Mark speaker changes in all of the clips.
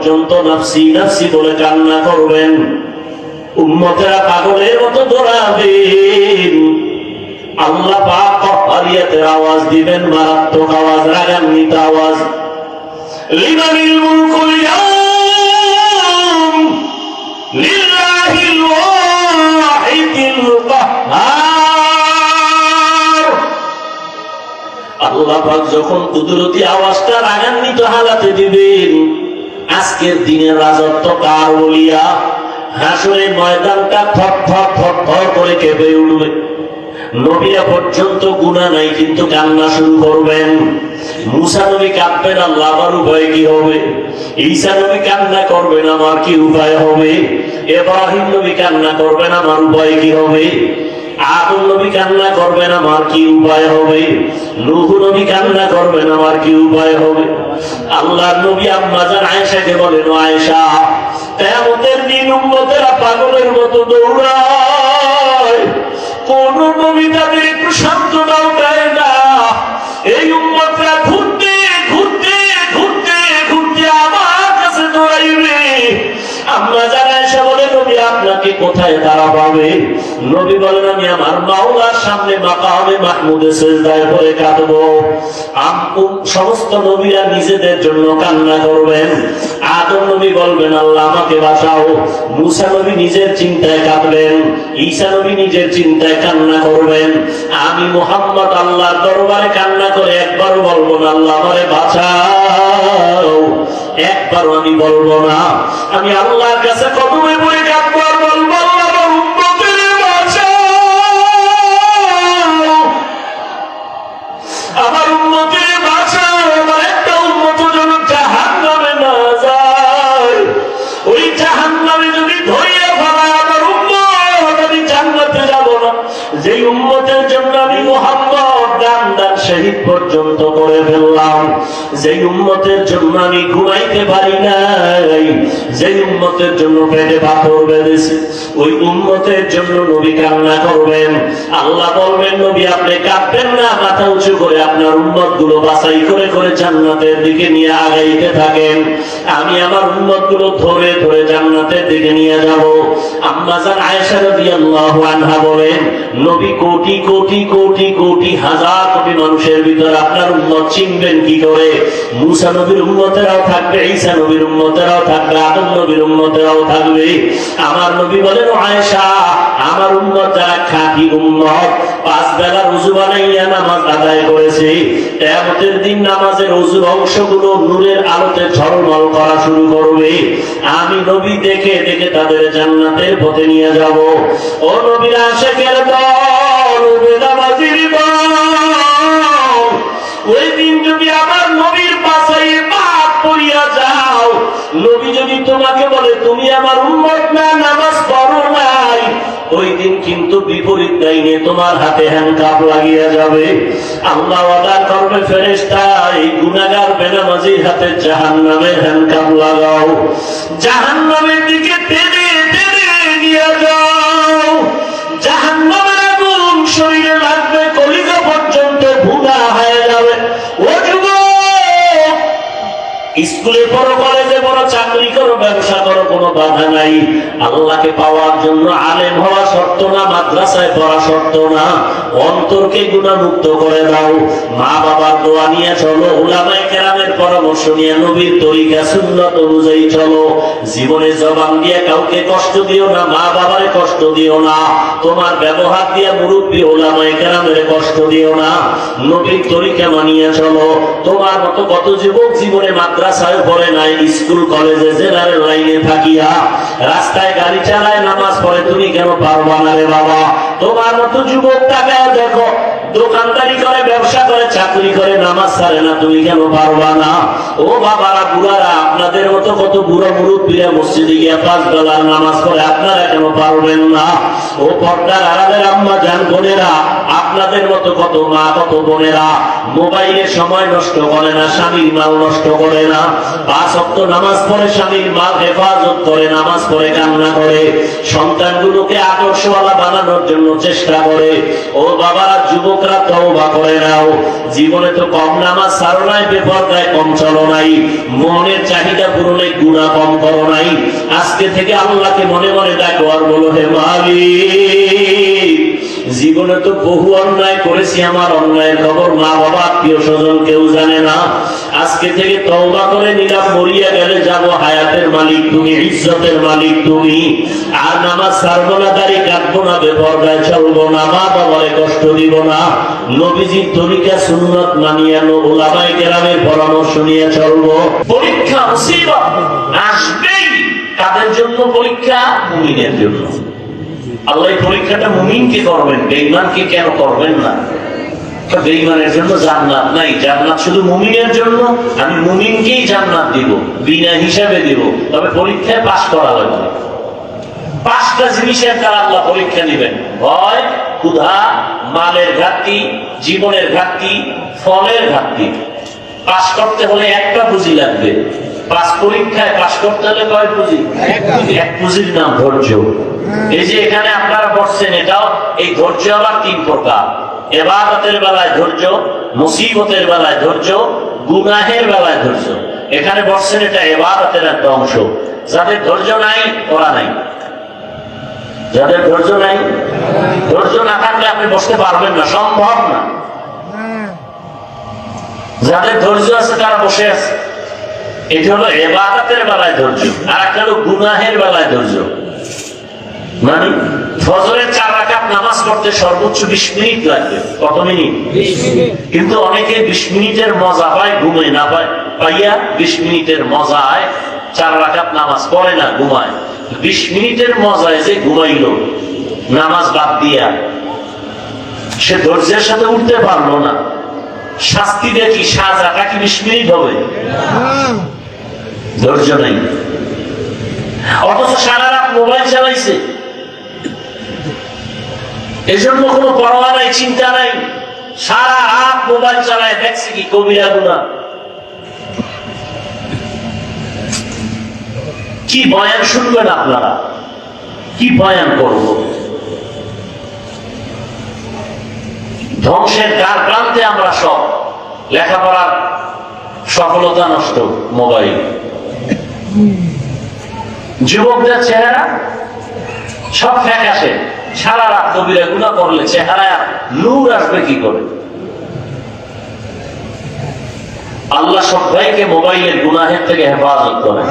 Speaker 1: পর্যন্ত নাফসি নাফসি বলে কান্না করবেন। উম্মতেরা পাগলের মতো দৌড়াবেন। আল্লাহ পাক কফারিয়াতের আওয়াজ দিবেন, মারাত্মক আওয়াজ, রাগান্বিত আওয়াজ। লিমানিল মুলকুল ইয়াউম লিল্লাহিল ওয়াহিদিল কাহ্হার। আল্লাহ পাক যখন কুদরতি আওয়াজটা রাগান্বিত হালাতে দিবেন, আজকের দিনের রাজত্ব কার বলিয়া হাসরের ময়দানটা থর থর থর থর করে কেঁপে উঠবে। নবীরা পর্যন্ত গুনাহ নাই কিন্তু কান্না শুরু করবেন। মুসা নবী কাঁদবেন, আল্লাহ আমার উপায় কি হবে? ঈসা নবী কান্না করবেন, আমার কি উপায় হবে? ইব্রাহিম নবী কান্না করবেন, আমার উপায় কি হবে? আদম নবী কান্না করবেন, আমার কি উপায় হবে? নূহ নবী কান্না করবেন, আমার কি উপায় হবে? আল্লাহর নবী আম্মা জান আয়েশাকে বলেন, ও আয়েশা, কিয়ামতের দিন উম্মতেরা পাগলের মতো দৌড়ায়, কোন নবী তাদের একটু সান্ত্বনাও দেয় না। এই উম্মতরা ঘুরতে ঘুরতে ঘুরতে ঘুরতে আমার কাছে দৌড়াইবে। আম্মা জান আয়েশা বলে, নবী আপনাকে কোথায় তারা পাবে? নবী বলেন, আমি আমার মাওলার সামনে মাকামে মাহমুদে সিজদায় পড়ে কাঁদবো। সমস্ত নবীরা নিজেদের জন্য কান্না করবেন। আদম নবী বলবেন, আল্লাহ আমাকে বাঁচাও। মুসা নবী নিজের চিন্তায় কাঁদবেন। ঈসা নবী নিজের চিন্তায় কান্না করবেন। আমি মুহাম্মদ আল্লাহর দরবারে কান্না করে একবারও বলবো না, আল্লাহ আমারে বাঁচাও। একবারও আমি বলবো না। আমি আল্লাহর কাছে কদমে পড়ে কাঁদবো আর বলবো, আল্লাহ আমার উম্মতের বাঁচাও, আমার উম্মতের বাঁচাও। আমার একটা উম্মত যেন জাহান্নামে না যায়। ওই জাহান্নামে যদি ধরিয়ে ফেলায় আমার উম্মত, আমি জান্নাতে যাব না। যে উম্মতের জন্য আমি মুহাম্মদ দান দান শহীদ পর্যন্ত করে ফেললাম, যে উম্মতের জন্য আমি ঘুমাইতে পারি নাই, যে উম্মতের জন্য পেটে পাথর বেঁধেছি, ওই উম্মতের জন্য নবী কান্না করবেন। আল্লাহ বলবেন, নবী আপনি কাঁদবেন না, মাথা উঁচু করে আপনার উম্মত গুলো বাছাই করে করে জান্নাতের দিকে নিয়ে আগাইতে থাকেন। আমি আমার উম্মত গুলো ধরে ধরে জান্নাতের দিকে নিয়ে যাব। আম্মা জান আয়েশা রাদিয়াল্লাহু আনহা বলেন, নবী কোটি কোটি কোটি কোটি হাজার কোটি মানুষের ভিতর আপনার উম্মত চিনবেন কি করে? মুসা নবীর উম্মতেরাও থাকবে, ঈসা নবীর উম্মতেরাও থাকবে, আদম নবীর উম্মতেরাও থাকবে। আমার নবী বলেন, আয়েশা আমার উম্মত যারা খাঁটি উম্মত, পাঁচ বেলার ওযু বানাইয়া নামাজ আদায় করেছে, কিয়ামতের দিন নামাজের ওযুর অংশগুলো নূরের আলোতে ঝলমল করা শুরু করবে। আমি নবী দেখে দেখে তাদের জান্নাতের পথে নিয়ে যাব। ও নবীর আশিকের দল, বেনামাজির দল, ওই দিন যদি আমার নবীর বাছাইয়ে বাদ পড়িয়া যাও, নবী যদি তোমাকে বলে তুমি আমার উম্মত না, নামাজ পড়ো নাই, ওই দিন কিন্তু বিপরীত লাইনে তোমার হাতে হ্যান্ডকাপ লাগিয়ে যাবে। আল্লাহ ওয়াদা করবে, ফেরেশতা এই গুনাহগার বেনামাজির হাতে জাহান্নামের হ্যান্ডকাপ লাগাও, জাহান্নামের দিকে টেনে টেনে নিয়ে যাও। জাহান্নামের আগুন শরীরে লাগবে, কলিজা পর্যন্ত ভুনা হয়ে যাবে। ও যুবক, স্কুলে পড়ো, কলেজে পড়ো, চাকরি করো, ব্যবসা করো, কোনো বাধা নাই। আল্লাহকে পাওয়ার জন্য আলেম হওয়া শর্ত না, মাদ্রাসায় পড়া শর্ত না। অন্তরকে গুনাহমুক্ত করে দাও। মা বাবার দোয়া নিয়ে চলো, উলামায়ে কেরামের পরামর্শ নিয়ে নবীর তরিকা সুন্নাত অনুযায়ী চলো। জীবনে জবান দিয়ে কাউকে কষ্ট দিও না, মা বাবারে কষ্ট দিও না। তোমার ব্যবহার দিয়ে মুরব্বী উলামায়ে কেরামের কষ্ট দিও না। নবীর তরিকা মানিয়ে চলো। তোমার মতো কত যুবক জীবনে মাদ্রাসায় পড়ে নাই, স্কুল কলেজে জেনারেল লাইনে থাকিয়া রাস্তায় গাড়ি চালায়, নামাজ পড়ে, তুমি কেন পারবা না রে বাবা? তোমার মতো যুবক তাকায় দেখো, দোকানদারি করে, ব্যবসা করে, চাকরি করে, নামাজ ছাড়ে না, তুমি কেন পারবা না? ও বাবারা, বুড়ারা, আপনাদের মতো কত বুড়ো মুরব্বীরা মসজিদে গিয়ে পাঁচ বেলার নামাজ পড়ে, আপনারা কেন পারবেন না? ও পর্দার আড়ালের আম্মা জান বোনেরা, আপনাদের মতো কত মা, কত বোনেরা মোবাইলে সময় নষ্ট করে না, স্বামীর মাল নষ্ট করে না, 5 ওয়াক্ত নামাজ পড়ে, স্বামীর মাল হেফাজত করে, নামাজ পড়ে, কান্না করে, সন্তানগুলোকে আদর্শওয়ালা বানানোর জন্য চেষ্টা করে। ও বাবারা, যুবক যুবকরা তওবা করে নাও। জীবনে তো কম নামাজ ছাড়ো নাই, বেপরদায় কম চলো নাই, মনের চাহিদা পূরণে গুনাহ কম করো নাই। আজকে থেকে আল্লাহকে মনে মনে ডাকো আর বলো, হে মালিক, জীবনে তো বহু অন্যায় করেছি, আমার অন্যায়ের খবর মা বাবা আত্মীয় স্বজন কেউ জানে না। আজকে থেকে তওবা করে নিলাম, মরিয়া গেলে যাব, হায়াতের মালিক তুমি, ইজ্জতের মালিক তুমি। আর নামাজ ছাড়বো না, দাড়ি কাটবো না, বেপরদায় চলবো না, মা বাবারে কষ্ট দিব না, নবীজির তরিকা সুন্নাত মানিয়ে উলামায়ে কেরামের পরামর্শ নিয়ে চলবো। পরীক্ষা মুসিবত আসবেই। কাদের জন্য পরীক্ষা? মুমিনের জন্য। আল্লাহ এই পরীক্ষাটা মুমিনকে করবেন, বেঈমানকে কেন করবেন না? বেঈমানের জন্য জান্নাত নাই, জান্নাত শুধু মুমিনের জন্য। আমি মুমিনকেই জান্নাত দিব, বিনা হিসাবে দিব, তবে পরীক্ষায় পাশ করা লাগবে। 5টা জিনিসের দ্বারা আল্লাহ পরীক্ষা নেবেন: ভয়, ক্ষুধা, মালের ঘাটতি, জীবনের ঘাটতি, ফলের ঘাটতি। পাশ করতে হলে একটা পুঁজি লাগবে। 5 পরীক্ষায় পাশ করতে হলে কয় পুঁজি? এক পুঁজির নাম ধৈর্য। এই যে এখানে আপনারা বসছেন, এটাও এই ধৈর্য আবার 3 প্রকার। ইবাদতের বেলায় ধৈর্য, মুসিবতের বেলায় ধৈর্য, গুনাহের বেলায় ধৈর্য। এখানে বসছেন, এটা ইবাদতের একটা অংশ। যাদের ধৈর্য নাই ওরা নাই, যাদের ধৈর্য নাই, ধৈর্য না থাকলে আপনি বসতে পারবেন না, সম্ভব না। যাদের ধৈর্য আছে তারা বসে আছে। এটা হলো ইবাদতের বেলায় ধৈর্য, আর একটা হলো গুনাহের বেলায় ধৈর্য। মানে ফজরের 4 রাকাত নামাজ পড়তে সর্বোচ্চ 20 মিনিট লাগবে। কত মিনিট? 20 মিনিট। কিন্তু অনেকে 20 মিনিটের মজা পায়, ঘুমে না পায়, পাইয়া 20 মিনিটের মজায় 4 রাকাত নামাজ পড়ে না, ঘুমায়। 20 মিনিটের মজায় যে ঘুমাইলো নামাজ বাদ দিয়া, সে ধৈর্যের সাথে উঠতে পারলো না। শাস্তি দেখি, সাজাটা কি 20 মিনিট হবে? ধৈর্য নাই। অথচ সারা রাত মোবাইল চালাইছে, এজন্য কোনো পরোয়া নাই, চিন্তা নাই। সারা রাত মোবাইল চালায়, দেখছে কি কবিরা গুনাহ। কি বয়ান শুনবেন আপনারা? কি বয়ান করব? ধ্বংসের দ্বার প্রান্তে আমরা সব। লেখাপড়ার সফলতা নষ্ট, মোবাইল। যুবকদের চেহারা সব ফ্যাকাশে, সারা রাত কবিরা গুনাহ করলে চেহারায় নূর আসবে কি করে? আল্লাহ সবাইকে মোবাইলের গুনাহের থেকে হেফাজত করে।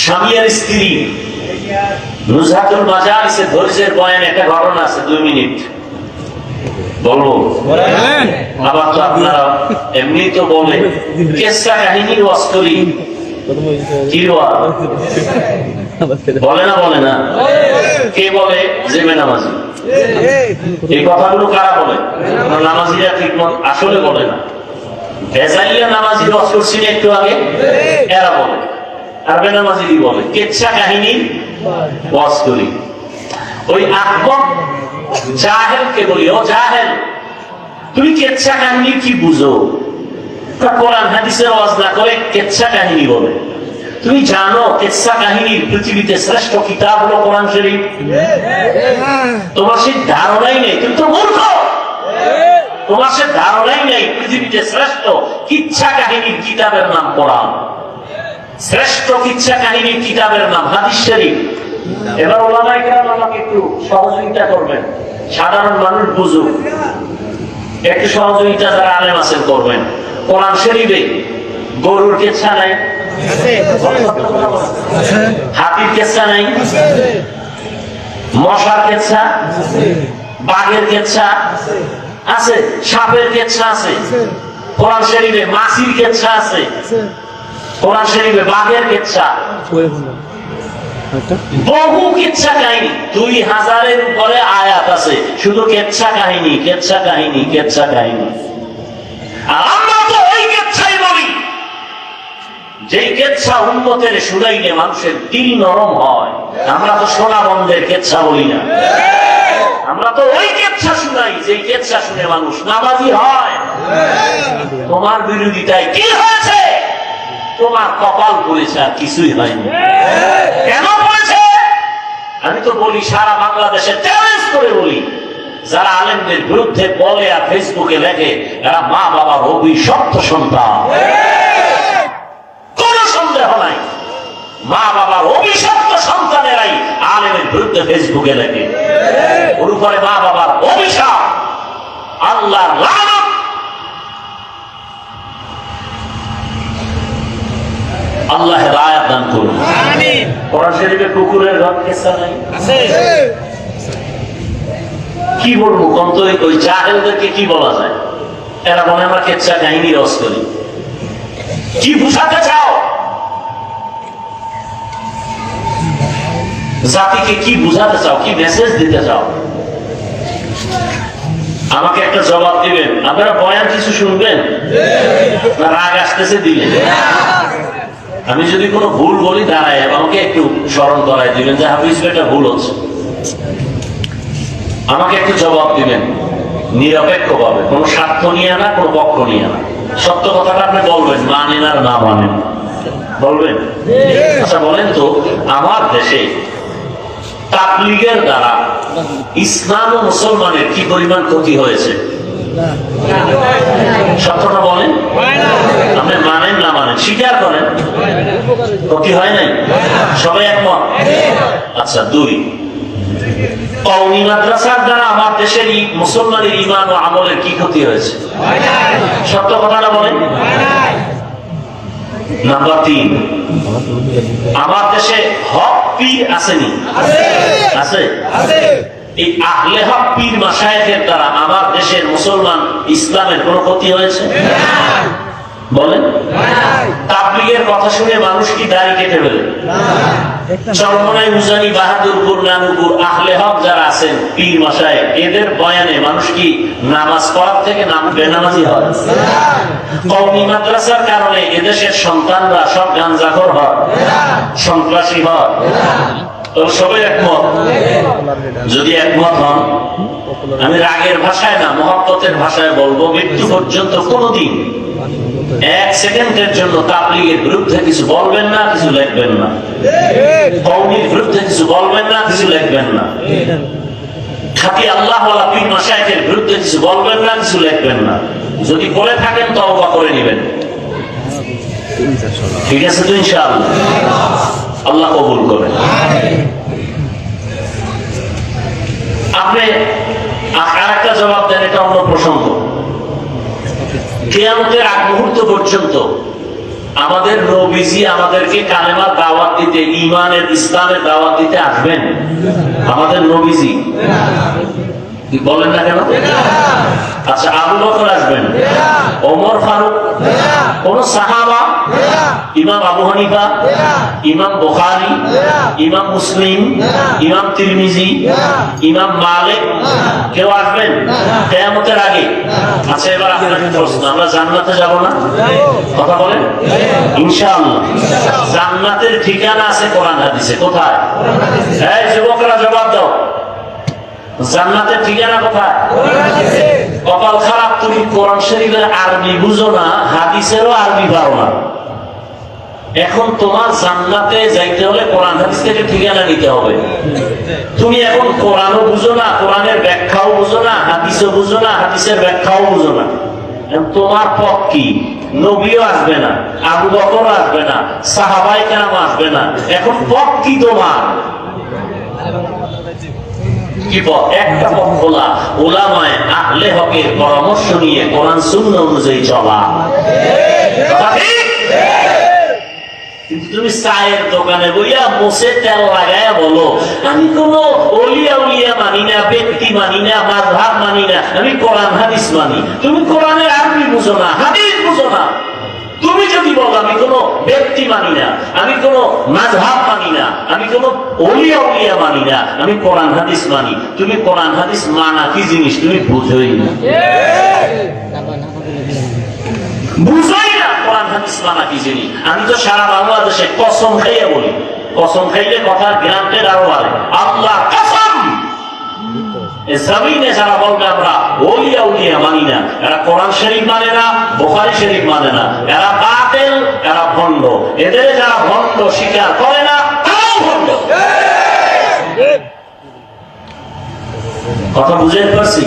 Speaker 1: স্বামী আর স্ত্রী নুজহাতুল মাজালিসে ধৈর্যের বয়ান একটা ঘটনা আছে, 2 মিনিট বলবো। আবার তো আপনারা এমনি তো বলে কেসা কাহিনীর ওয়াস্তরি কি বলে না, বলে না? কে বলে? যে বেনামাজি। এই কথাগুলো কারা বলে? নামাজিরা ঠিক মত আসলে বলে না। ভেজাইয়া নামাজি ওয়াজ করছি একটু আগে, এরা বলে। আর বেনামাজি বলে কেচ্ছা কাহিনীর ওয়াজ করি। ওই আকবর জাহেলকে বলি, ও জাহেল, তুমি কেচ্ছা কাহিনী কি বুঝো? কোরআন হাদিসের ওয়াজ না করে কেচ্ছা কাহিনী বলে। তুমি জানো কেচ্ছা কাহিনীর পৃথিবীতে শ্রেষ্ঠ কিতাব হলো কোরআন শরীফ? তোমার সেই ধারণাই নেই, তুমি তো মূর্খ। তোমার সে ধারণাই নেই পৃথিবীতে শ্রেষ্ঠ কিচ্ছা কাহিনীর কিতাবের নাম কোরআন, শ্রেষ্ঠ কিচ্ছা কাহিনীর কিতাবের নাম হাদিস শরীফ। এবার ওলামায়ে কেরাম আমাকে একটু সহযোগিতা করবেন, সাধারণ মানুষ বুঝুক, একটু সহযোগিতা যারা আলেম আছেন করবেন। কোরআন শরীফে গরুর কেচ্ছা নাই, হাতির কেচ্ছা নাই, মশার কেচ্ছা, বাঘের কেচ্ছা আছে, সাপের কেচ্ছা আছে কোরআন শরীফে, মাছির কেচ্ছা আছে কোরআন শরীফে, বাঘের কেচ্ছা, বহু কিচ্ছা কাহিনী, 2000-এর উপরে আয়াত আছে শুধু কেচ্ছা কাহিনী, কেচ্ছা কাহিনী, কেচ্ছা কাহিনী। আর আমরা তো ওই কেচ্ছাই বলি যেই কেচ্ছা উম্মতের শুনাইলে মানুষের দিল নরম হয়। আমরা তো সোনা বন্ধের কেচ্ছা বলি না, আমরা তো ওই কেচ্ছা শুনাই যেই কেচ্ছা শুনে মানুষ নামাজি হয়। তোমার বিরোধিতায় কি হয়েছে? তোমার কপাল পড়েছে, আর কিছুই হয়নি। কেন পড়েছে? আমি তো বলি সারা বাংলাদেশে চ্যালেঞ্জ করে বলি, যারা আলেমদের বিরুদ্ধে বলে আর ফেসবুকে লেখে এরা মা বাবার অভিশপ্ত সন্তান, কোন সন্দেহ নাই। মা বাবার অভিশপ্ত সন্তানেরাই আলেমের বিরুদ্ধে ফেসবুকে লেখে, ওর উপরে মা বাবার অভিশাপ, আল্লাহর লানত। আল্লাহ হেদায়েত দান করুন। আমিন। কোরআন শরীফে কুকুরের ঘর কেসা নাই আছে? কি বলবো কন্ত, ওই জাহেলদেরকে কি বলা যায়? এরা বলে আমরা কেচ্ছা কাহিনী রস করি। কি বুঝাতে চাও? জাতিকে কি বুঝাতে চাও? কি মেসেজ দিতে চাও? আমাকে একটা জবাব দিবেন। আপনারা বয়ান কিছু শুনবেন না রাগ আসতেছে দিলেন? আমি যদি কোনো ভুল বলি দাঁড়ায় আমাকে একটু স্মরণ করাই দিবেন যে হাফিজ এটা ভুল হচ্ছে। আমাকে একটু জবাব দিবেন নিরপেক্ষ ভাবে, কোনো স্বার্থ নিয়ে না, কোনো পক্ষ নিয়ে না। সত্য কথাটা আপনি বলবেন, মানেন আর না মানেন বলবেন। আচ্ছা বলেন তো, আমার দেশে তাবলীগের দ্বারা ইসলাম ও মুসলমানের কি পরিমাণ ক্ষতি হয়েছে? সত্যটা বলেন। আপনি মানেন না মানেন স্বীকার করেন, ক্ষতি হয় নাই? সবাই একমত? আচ্ছা, 2, কওমি মাদ্রাসার দ্বারা আমার দেশের মুসলমানের ঈমান ও আমলের কি ক্ষতি হয়েছে? সত্য কথাটা বলেন। নাম্বার 3, আমার দেশে হক পীর আসেনি? আছে। এই আহলে হক পীর মাশায়েখের দ্বারা আমার দেশের মুসলমান ইসলামের কোন ক্ষতি হয়েছে? বলেন। তাবলীগের কথা শুনে মানুষ কি দাড়ি কেটে ফেলে? চরমনাই, উজানি, বাহাদুরপুর, নানুপুর আহলে হক যারা আছেন পীর মাশায়েখ, এদের বয়ানে মানুষ কি নামাজ পড়ার থেকে বেনামাজি হয়? কওমি মাদ্রাসার কারণে এদেশের সন্তানরা সব গাঞ্জাখোর হয়, সন্ত্রাসী হয়। সবাই একমত? যদি একমত হন, আমি রাগের ভাষায় না মহব্বতের ভাষায় বলবো, মৃত্যু পর্যন্ত কোনদিন 1 সেকেন্ডের জন্য তাবলীগের বিরুদ্ধে কিছু বলবেন না, কিছু লিখবেন না। কওমির বিরুদ্ধে কিছু বলবেন না, কিছু লিখবেন না। খাঁটি আল্লাহওয়ালা পীর মাশায়েখের বিরুদ্ধে কিছু বলবেন না, কিছু লিখবেন না। যদি বলে থাকেন তওবা করে নেবেন। ঠিক আছে তো ইনশাআল্লাহ? আল্লাহ কবুল করেন। আপনি আরেকটা জবাব দেন, এটা অন্য প্রসঙ্গ। কিয়ামতের আগ মুহূর্ত পর্যন্ত আমাদের নবীজি আমাদেরকে কালেমার দাওয়াত দিতে, ঈমানের, ইসলামের দাওয়াত দিতে আসবেন? আমাদের নবীজি বলেন না কেন? আচ্ছা, আবু বকর আসবেন, ওমর ফারুক, কোন সাহাবা, ইমাম আবু হানিফা, ইমাম বুখারী, ইমাম মুসলিম, ইমাম তিরমিজি, ইমাম মালিক কেউ আসবেন কিয়ামতের আগে? আচ্ছা, এবার আপনার প্রশ্ন, আমরা জান্নাতে যাব না? কথা বলেন। ইনশাআল্লাহ। জান্নাতের ঠিকানা আছে কোরআন হাদিসে। কোথায়? এই যুবকরা জবাব দাও, জান্নাতের ঠিকানা কোথায়? কপাল খারাপ, তুমি কোরআন শরীফের আরবি বুঝো না, হাদিসেরও আরবি পারো না। এখন তোমার জান্নাতে যাইতে হলে কোরআন হাদিস থেকে ঠিকানা নিতে হবে। তুমি এখন কোরআনও বুঝো না, কোরআনের ব্যাখ্যাও বুঝো না, হাদিসও বুঝো না, হাদিসের ব্যাখ্যাও বুঝো না। তোমার পথ কি? নবীও আসবে না, আবু বকর আসবে না, সাহাবায়ে কেরাম আসবে না। এখন পথ কি তোমার? কি পথ? একটা পথ খোলা, উলামায়ে আহলে হকের পরামর্শ নিয়ে কোরআন সুন্নাহ অনুযায়ী চলা। কিন্তু তুমি চায়ের দোকানে বইয়া মোষে তেল লাগায়া বলো আমি কোন ওলিয়া উলিয়া মানি না, ব্যক্তি মানি না, মাযহাব মানি না, আমি কোরআন হাদিস মানি। তুমি কোরআনের আরবি বুঝো না, হাদিস বুঝো না। তুমি যদি বলো আমি কোন ব্যক্তি মানি না, আমি কোন মাযহাব মানি না, আমি কোন ওলিয়া উলিয়া মানি না, আমি কোরআন হাদিস মানি, তুমি কোরআন হাদিস মানা কি জিনিস তুমি বুঝোই না, বুঝোই না কোরআন হাদিস মানা কি জিনিস। আমি তো সারা বাংলাদেশে কসম খাইয়া বলি, কসম খাইলে কথার গ্রান্টের আরো বাড়ে। আল্লাহ কসম, জমিনে যারা বলবে আমরা ওলিয়া উলিয়া মানি না, এরা কোরআন শরীফ মানে না, বুখারী শরীফ মানে না, এরা বাতিল, এরা ভণ্ড। এদের যারা ভণ্ড স্বীকার করে না তারাও ভণ্ড। কথা বুঝতে পারছি?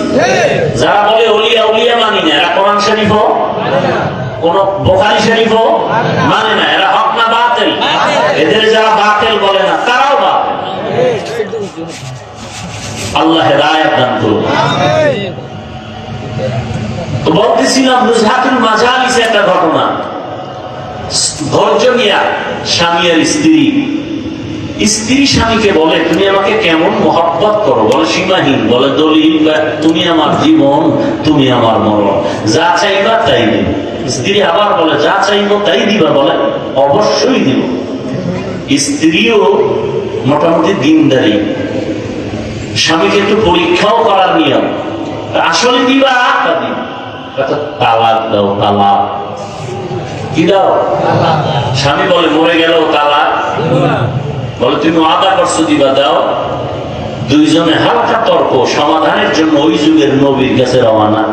Speaker 1: যারা বলে ওলিয়া উলিয়া মানি না, এরা কোরআন শরীফও কোন বুখারী শরীফও মানে না, এরা হক না বাতিল? এদের যারা বাতিল বলে না তারাও বাতিল। আল্লাহ হেদায়েত দান করুন। তো বলতেছিলাম নুজহাতুল মাজালিসে একটা ঘটনা। ধৈর্য নিয়া স্বামী আর স্ত্রী, স্ত্রী স্বামীকে বলে তুমি আমাকে কেমন মহব্বত করো, বলে সীমাহীন, বলে দলিল তুমি আমার জীবন, তুমি আমার মরণ, যা চাইবা তাই দিব। স্ত্রী আবার বলে যা চাইবো তাই দিবা, বলে অবশ্যই দিব। স্ত্রীও মোটামুটি দিনদারি, স্বামীকে একটু পরীক্ষাও করার নিয়ম, আসলে দিবা তা দিবা। তালাক দাও, তালাক কি দাও? স্বামী বলে মরে গেল তালাক, বলে তুমি আদা করছো দিবা, দাও। দুইজনে হালকা তর্ক, সমাধানের জন্য ওই যুগের নবীর কাছে রওনা।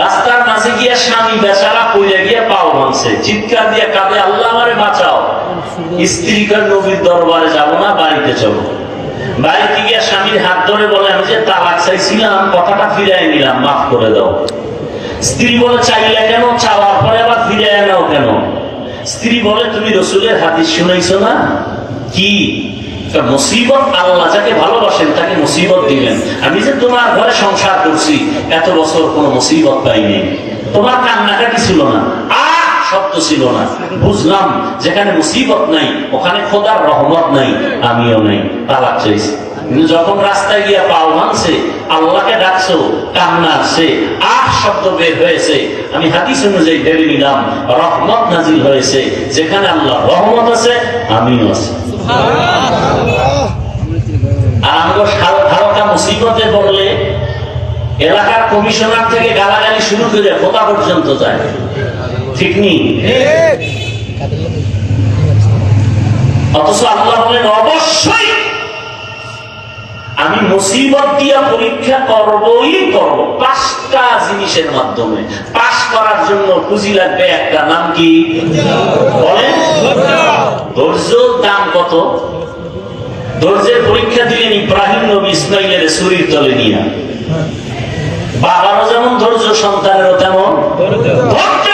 Speaker 1: রাস্তার মাঝে গিয়া স্বামী বেচারা পইরা গিয়া পাও ভাঙছে, চিৎকার দিয়ে কাঁদে আল্লাহ আমারে বাঁচাও। স্ত্রী কয় নবীর দরবারে যাব না, বাড়িতে চলো। বাড়িতে গিয়া স্বামীর হাত ধরে বলে আমি যে তালাক চাইছিলাম কথাটা ফিরাই নিলাম, মাফ করে দাও। স্ত্রী বলে চাইলে কেন, চাওয়ার পরে আবার ফিরাই নাও কেন? স্ত্রী বলে তুমি রাসূলের হাদিস শুনাইছো না, কি মুসিবত আল্লাহ যাকে ভালোবাসেন তাকে মুসিবত দিবেন। আমি যে তোমার ঘরে সংসার করছি এত বছর কোনো মুসিবত পাইনি, তোমার কান্নাকাটি ছিল না, শব্দ ছিল না, বুঝলাম যেখানে মুসিবত নাই ওখানে খোদার রহমত নাই, আমিও নাই, তালাক চাইছি। কিন্তু যখন রাস্তায় গিয়া পাও ভাঙছে, আল্লাহকে ডাকছো, কান্না আসছে, শব্দ বের হয়েছে, আমি হাদিস অনুযায়ী ভেবে নিলাম রহমত নাজিল হয়েছে। যেখানে আল্লাহ রহমত আছে আমিও আছি। আর আমরা হালকা মুসিবতে পড়লে এলাকার কমিশনার থেকে গালাগালি শুরু করে খোদা পর্যন্ত যায়, ঠিক নেই? অথচ আল্লাহ বলেন অবশ্যই আমি মুসিবত দিয়া পরীক্ষা করবই করব, 5টা জিনিসের মাধ্যমে। পাস করার জন্য পুঁজি লাগবে একটা, নাম কি বলেন? ধৈর্য। দাম কত? ধৈর্যের পরীক্ষা দিলেন ইব্রাহিম নবী ইসমাইলের ছুরির তলে নিয়ে। বাবারও যেমন ধৈর্য, সন্তানেরও তেমন ধৈর্য।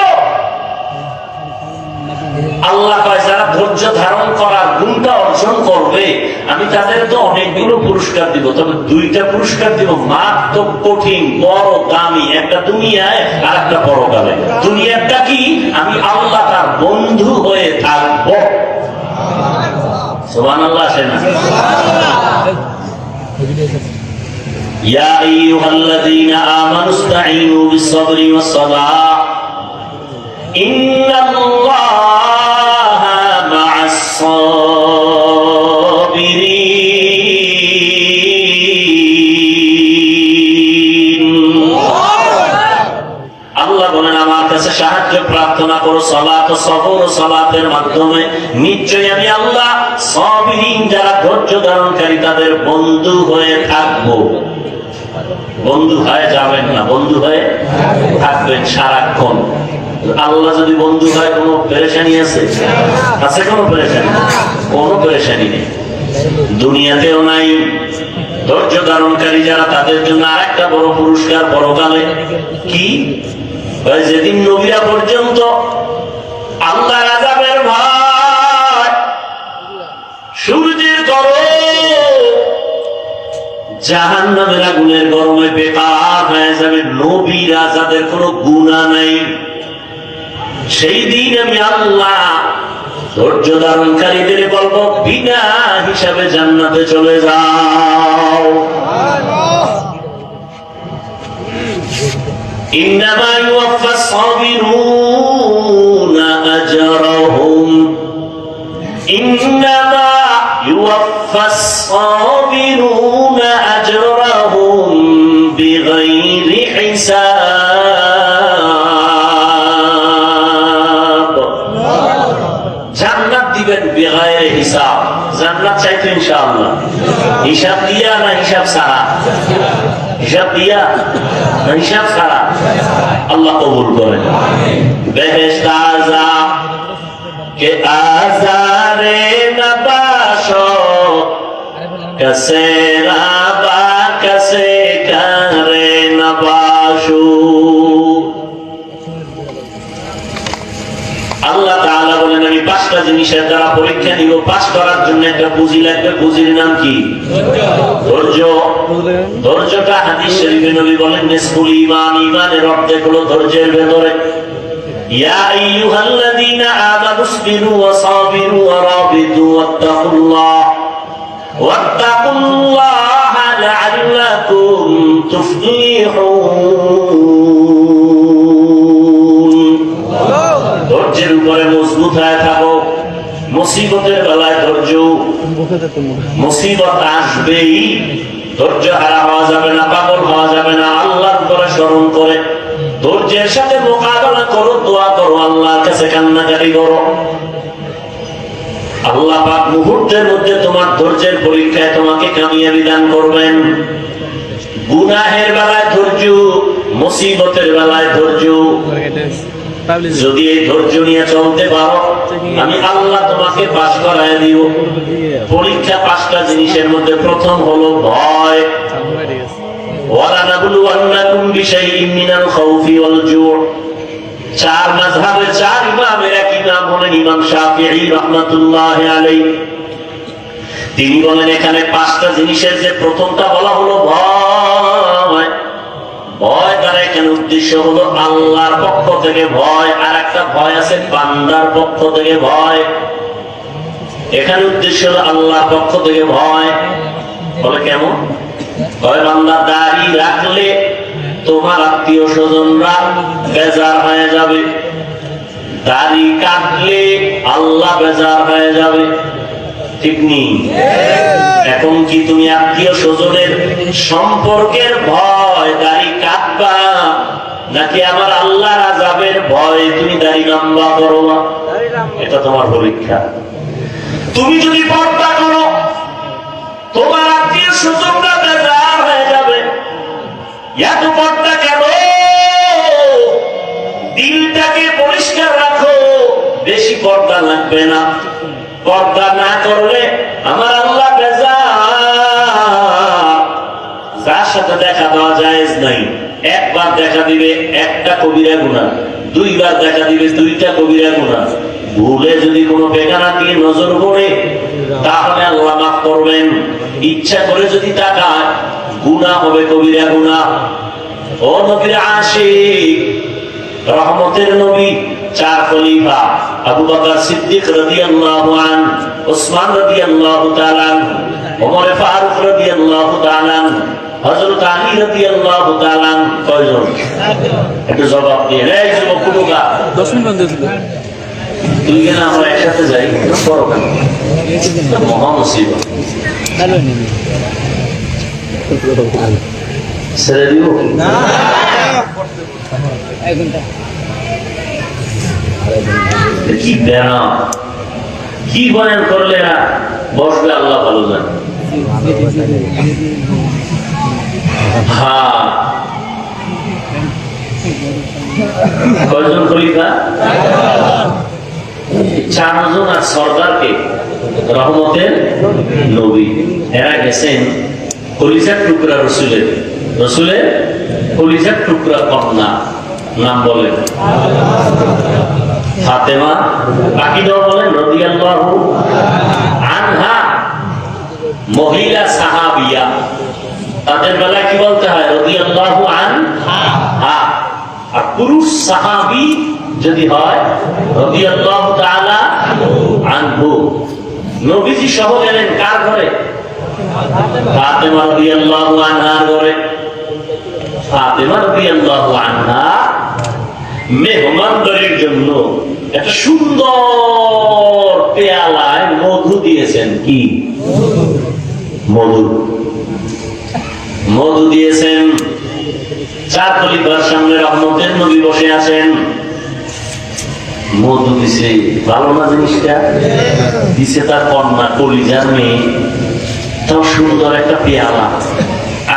Speaker 1: আল্লাহ কয় যারা ধৈর্য ধারণ করার গুণটা অর্জন করবে আমি তাদের তো অনেকগুলো পুরস্কার দিব, তবে 2টা পুরস্কার দিব মারাত্মক কঠিন, বড় দামি। একটা দুনিয়ায় আর একটা পরকালে। দুনিয়াটা কি? আমি আল্লাহ তার বন্ধু হয়ে থাকবো। সুবহানাল্লাহ আসে না? ইয়া আইয়ুহাল্লাযীনা আমানু ইসতাঈনু বিস-সাবরি ওয়াস-সালাহ ইন্নাল্লাহা মা'আস-সাবিরিন। আল্লাহ বলেন আমার কাছে সাহায্য প্রার্থনা করো সালাত ও সবর ও সালাতের মাধ্যমে, নিশ্চয়ই আমি আল্লাহ সাবিরিন যারা ধৈর্য ধারণকারী তাদের বন্ধু হয়ে থাকবো। বন্ধু হয়ে যাবেন না, বন্ধু হয়ে থাকবেন সারাক্ষণ। আল্লাহ যদি বন্ধু হয় কোনো পেরেশানি আছে? আছে কোনো পেরেশানি? কোনো পেরেশানি নেই, দুনিয়াতেও নাই। ধৈর্য ধারণকারী যারা তাদের জন্য আরেকটা বড় পুরস্কার পরকালে। কি? যেদিন নবীরা পর্যন্ত আল্লাহর আযাবের ভয়, সূর্যের গরম, জাহান্নামের আগুনের গরমে বেকার হয়ে যাবে নবীরা যাদের কোনো গুনাহ নাই, সেই দিন আমি আল্লাহ ধৈর্য ধারণকারীদের বলবো বিনা হিসাবে জান্নাতে চলে যাও। ইন্নামা ইউওয়াফাস সাবিরুনা আজরাহুম, ইন্নামা ইউওয়াফাস সাবিরুনা আজরাহুম বিগাইরি হিসাব। জান্নাত দিবেন বিগাইরি হিসাব। জান্নাত চাইতো ইনশাআল্লাহ, হিসাব দিয়া না হিসাব ছাড়া? হিসাব দিয়া না হিসাব ছাড়া? আল্লাহ কবুল করেন। বেহেশত আযা কে আযারে নবাশো কসেরা পাশো। আল্লাহ তাআলা বলেন আমি পাঁচটা জিনিসের দ্বারা পরীক্ষা নিব, পাস করার জন্য একটা পুঁজি লাগবে। পুঁজির নাম কি? ধৈর্য। ধৈর্যটা হাদিস শরীফে নবী বলেন নিসফুল ঈমান, ঈমানের অর্ধেক হলো ধৈর্যের ভেতরে। ইয়া আইয়ুহাল্লাযীনা আমানু ইসবিরু ওয়া সাবিরু ওয়া রাবিতু ওয়াত্তাকুল্লাহা লাআল্লাকুম তুফলিহুন। ধৈর্যের উপরে মজবুত হয়ে থাকো। মুসিবতের বেলায় ধৈর্য, মুসিবত আসবেই, ধৈর্য হারা হওয়া যাবে না, পাগল হওয়া যাবে না। আল্লাহর উপরে স্মরণ করে ধৈর্যের সাথে মোকাবেলা করো, দোয়া করো, আল্লাহর কাছে কান্নাকাটি করো। আল্লাহ পাক মুহূর্তের মধ্যে তোমার ধৈর্যের পরীক্ষায় তোমাকে কামিয়াবি দান করবেন। গুনাহের বেলায় ধৈর্য, মুসিবতের বেলায় ধৈর্য। যদি এই ধৈর্য নিয়ে চলতে পারো, আমি আল্লাহ তোমাকে পাস করায় দিব। পরীক্ষা পাঁচটা জিনিসের মধ্যে প্রথম হলো ভয়। ওয়ালানাবলুওয়ান্নাকুম বিশাইইন মিনাল খাউফি ওয়াল জু'। চার মাযহাবের চার ইমামের এক ইমাম হলেন ইমাম শাফিঈ রাহমাতুল্লাহি আলাইহি। তিনি বলেন এখানে পাঁচটা জিনিসের যে প্রথমটা বলা হলো ভয়। ভয় দ্বারা এখানে উদ্দেশ্য হলো আল্লাহর পক্ষ থেকে ভয়, আর একটা ভয় আছে বান্দার পক্ষ থেকে ভয়। এখানে উদ্দেশ্য হলো আল্লাহর পক্ষ থেকে ভয়। বলে কেমন? ভয় বান্দা দাড়ি রাখলে তোমার আত্মীয় স্বজনরা বেজার হয়ে যাবে, দাড়ি কাটলে আল্লাহ বেজার হয়ে যাবে। ঠিক নেই? এখন কি তুমি আত্মীয় স্বজনের সম্পর্কের ভয় দাড়ি কাটবা, নাকি আমার আল্লাহর আযাবের ভয় তুমি দাড়ি লম্বা করবা? এটা তোমার পরীক্ষা। তুমি যদি পর্দা করো, তোমার আত্মীয় স্বজনরা বেজার হয়ে যাবে। এত পর্দা কেন? দিলটাকে পরিষ্কার রাখো, বেশি পর্দা লাগবে না। পর্দা না করলে আমার আল্লাহ বেজার। যার সাথে দেখা দেওয়া জায়েজ নাই, একবার দেখা দিবে একটা কবিরা গুনাহ, দুইবার দেখা দিবে দুইটা কবিরা গুনাহ। ভুলে যদি কোনো বেগানা দিয়ে নজর পড়ে তাহলে আল্লাহ মাফ করবেন। ইচ্ছা করে যদি তাকায় গুনাহ হবে কবিরা গুনাহ। ও নবীর আশিক, রহমতের নবী, চার খলিফা আবু বকর সিদ্দিক রাদিয়াল্লাহু আনহু, ওসমান রাদিয়াল্লাহু তাআলা আনহু, ওমর ফারুক রাদিয়াল্লাহু তাআলা আনহু, হযরত আলী রাদিয়াল্লাহু তাআলা আনহু। কয়জন? একটু জবাব দিয়ে। এই যুবক কুটুকা
Speaker 2: 10 মিনিট বন্ধ ছিল।
Speaker 1: তুই কেন আমরা একসাথে যাই? করো কেন? মহা মুসিবত।
Speaker 2: হ্যালো নেই
Speaker 1: ছেড়ে দিব
Speaker 2: না, 1 ঘন্টা
Speaker 1: কি বেড়া, কি বয়ান করলে না বসবে আল্লাহ ভালো জানে। হ্যাঁ, কয়জন খলিফা? 4 জন। আর সরদারকে রহমতের নবী, এরা গেছেন কলিজার টুকরা রসুলের, রসুলের কলিজার টুকরা কন্যা, নাম বলেন ফাতেমা। বাকিটাও বলেন রাদিয়াল্লাহু আনহা। মহিলা সাহাবিয়া, তাদের বেলায় কি বলতে হয়? রাদিয়াল্লাহু আনহা। আর পুরুষ সাহাবী যদি হয় রাদিয়াল্লাহু তাআলা আনহু। নবীজি সহ গেলেন কার ঘরে? ফাতেমা রাদিয়াল্লাহু আনহার ঘরে। ফাতেমা রাদিয়াল্লাহু আনহা মেহমানদারির জন্য একটা সুন্দর পেয়ালায় মধু দিয়েছেন। কি মধু? মধু দিয়েছেন। 4 খলিফার সামনে রহমতের নবী বসে আছেন, মধু দিছে। ভালো না জিনিসটা? দিছে তার কন্যা, কলিজার মেয়ে। তাও সুন্দর একটা পেয়ালা,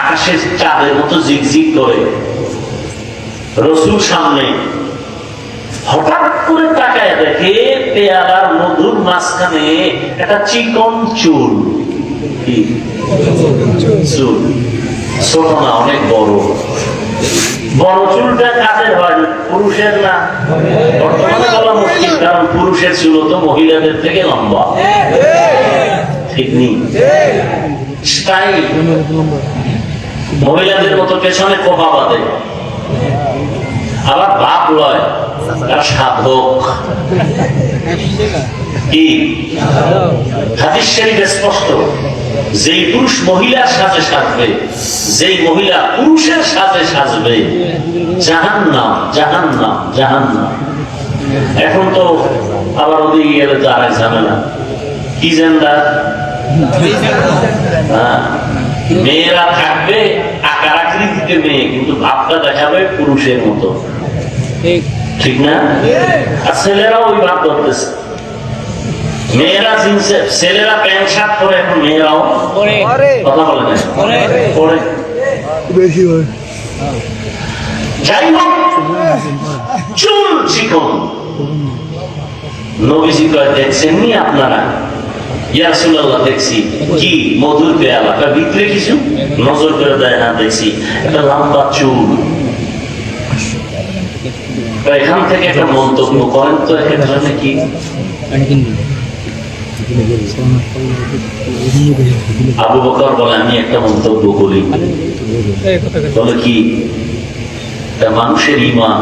Speaker 1: আকাশের চাঁদের মতো ঝিকঝিক করে। রসুল সামনে হঠাৎ করে তাকায় দেখে পেয়ালার মধুর মাঝখানে একটা চিকন চুল। কি চুল? ছোট না, অনেক বড়। বড় চুলটা কাজের হয় না, পুরুষের না। বর্তমানে বলা মুশকিল, কারণ পুরুষের চুল তো মহিলাদের থেকে লম্বা, ঠিক নেই? স্টাইল মহিলাদের মতো পেছনে কোপা বাঁধে, আবার ভাব লয়, তারা সাধক। কি হাদিস শরীফে স্পষ্ট, যেই পুরুষ মহিলার সাথে সাজবে, যেই মহিলা পুরুষের সাথে সাজবে, জাহান্নাম, জাহান্নাম, জাহান্নাম। এখন তো আবার ওদিকে গেলে তো আরেক ঝামেলা, কি জেন্ডার? মেয়েরা থাকবে আকার আকৃতিতে মেয়ে, কিন্তু ভাবটা দেখাবে পুরুষের মতো, ঠিক না? আর ছেলেরাও ওই ভাব ধরতেছে। মেয়েরা জিন্সে, ছেলেরা প্যান্ট শার্ট পরে, এখন মেয়েরাও কথা বলে না, পরে বেশি হয়। যাই হোক, চুল চিকন। নবীজি কয়, দেখছেননি আপনারা? ইয়া রাসূলুল্লাহ, দেখছি। কি? মধুর পেয়ালা। ভিতরে কিছু নজর করে দেয় না, দেখছি একটা লম্বা চুল। এখান থেকে একটা মন্তব্য করেন তো, এর জন্য কি? আবু বকর বলে, আমি একটা মন্তব্য করি। বলে কি? মানুষের ঈমান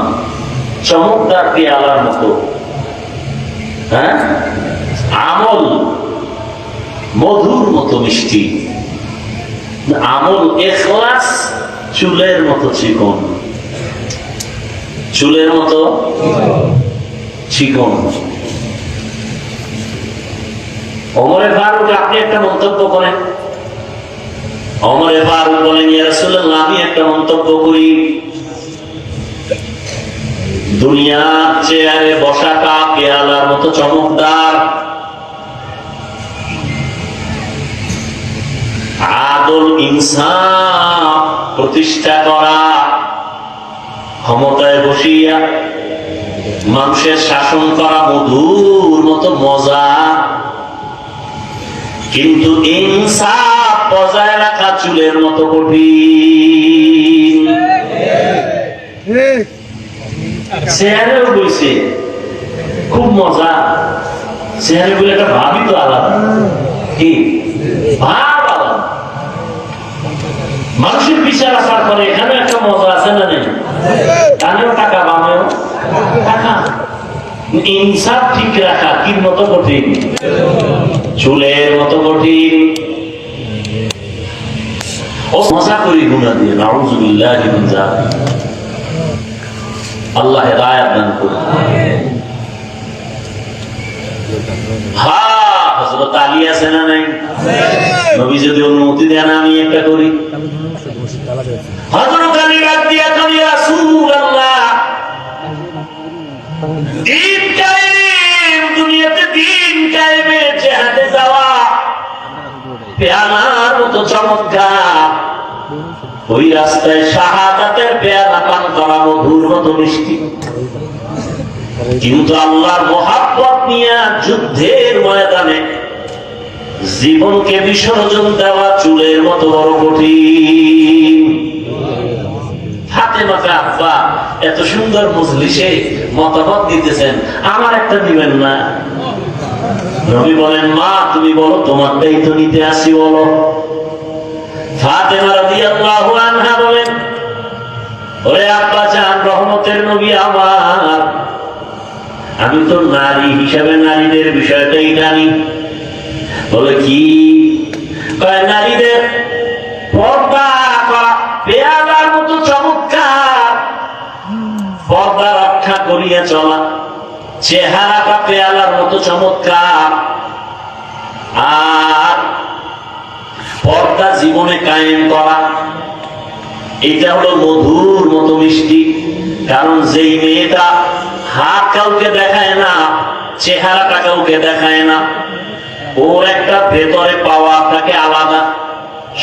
Speaker 1: চমৎকার পেয়ালার মতো, হ্যাঁ, আমল মধুর মতো মিষ্টি, আমল ইখলাস চুলের মতো চিকন, চুলের মতো চিকন। ওমরে ফারুক, আপনি একটা মন্তব্য করেন। ওমরে ফারুক বলেন, ইয়া রাসূলুল্লাহ, আমি একটা মন্তব্য করি। দুনিয়ার চেয়ারে বসাটা পেয়ালার মতো চমকদার, আদল ইনসাফ প্রতিষ্ঠা করা, ক্ষমতায় বসিয়া মানুষের শাসন করা মধুর মতো মজা, কিন্তু ইনসাফ বজায় রাখা চুলের মতো কঠিন। চেয়ারেও বইছে, খুব মজা। চেয়ারে বলে একটা ভাবই তো আলাদা, কি ভাব আলাদা। মানুষের বিচার আচার করে, এখানে একটা মজা আছে না নেই? কানেও টাকা, বামেও টাকা। ইনসাফ ঠিক রাখা কি মতো কঠিন, চুলের মতো কঠিন। ও মজা করি গুনাহ দিয়ে, নাউযুবিল্লাহি মিন যালিক। আল্লাহ হেদায়েত দান করুন। হ্যাঁ, হযরত আলী আছে না নাই? নবী যদি অনুমতি দেন আমি একটা করি। হযরত আলী রাদিয়াল্লাহু আনহু, ইয়া রাসূলুল্লাহ, দিন কায়েম, দুনিয়াতে দিন কায়েমে জিহাদে যাওয়া পেয়ালার মতো চমৎকার, ওই রাস্তায় শাহাদাতের পেয়ালা পান করা মধুর মতো মিষ্টি। কিন্তু আল্লাহর মহাব্বত নিয়ে যুদ্ধের ময়দানে জীবনকে বিসর্জন দেওয়া চুলের মতো বড় কঠিন। ফাতেমা আব্বা এত সুন্দর মজলিসে মতামত দিতেছেন, আমার একটা দিবেন না? নবী বলেন, মা তুমি বলো, তোমারটাই তো নিতে আসি, বলো। ফাতেমা রাদিয়াল্লাহু আনহা বলেন, ওরে আব্বা জান, রহমতের নবী আমার, আমি তো নারী হিসাবে নারীদের বিষয়টাই জানি। বলে কি? কয়, নারীদের পর্দা করা পেয়ালার মতো চমৎকার, পর্দা রক্ষা করিয়া চলা, চেহারাটা পেয়ালার মতো চমৎকার, আর পর্দা জীবনে কায়েম করা, এটা হলো মধুর মতো মিষ্টি। কারণ যেই মেয়েটা হাত কাউকে দেখায় না, চেহারাটা কাউকে দেখায় না, ওর একটা ভেতরে পাওয়ার থাকে আলাদা,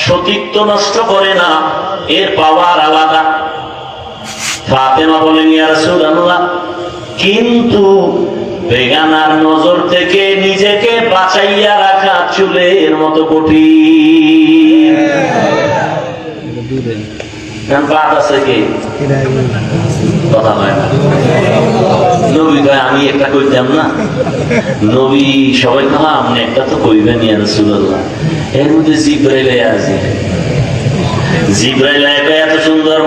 Speaker 1: সতীত্ব নষ্ট করে না, এর পাওয়ার আলাদা। ফাতেমা বলেন, ইয়া রাসূলুল্লাহ, কিন্তু বেগানার নজর থেকে নিজেকে বাঁচাইয়া রাখা চুলের মতো কঠিন। বাদ আছে কি কথা হয় না। নবী কয় আমি একটা কইতাম না, নবী সবাই কহা আপনি একটা তো কইবেন ইয়া রাসূলুল্লাহ। এর মধ্যে জিবরাইল আছে, জিবরাইল এত সুন্দর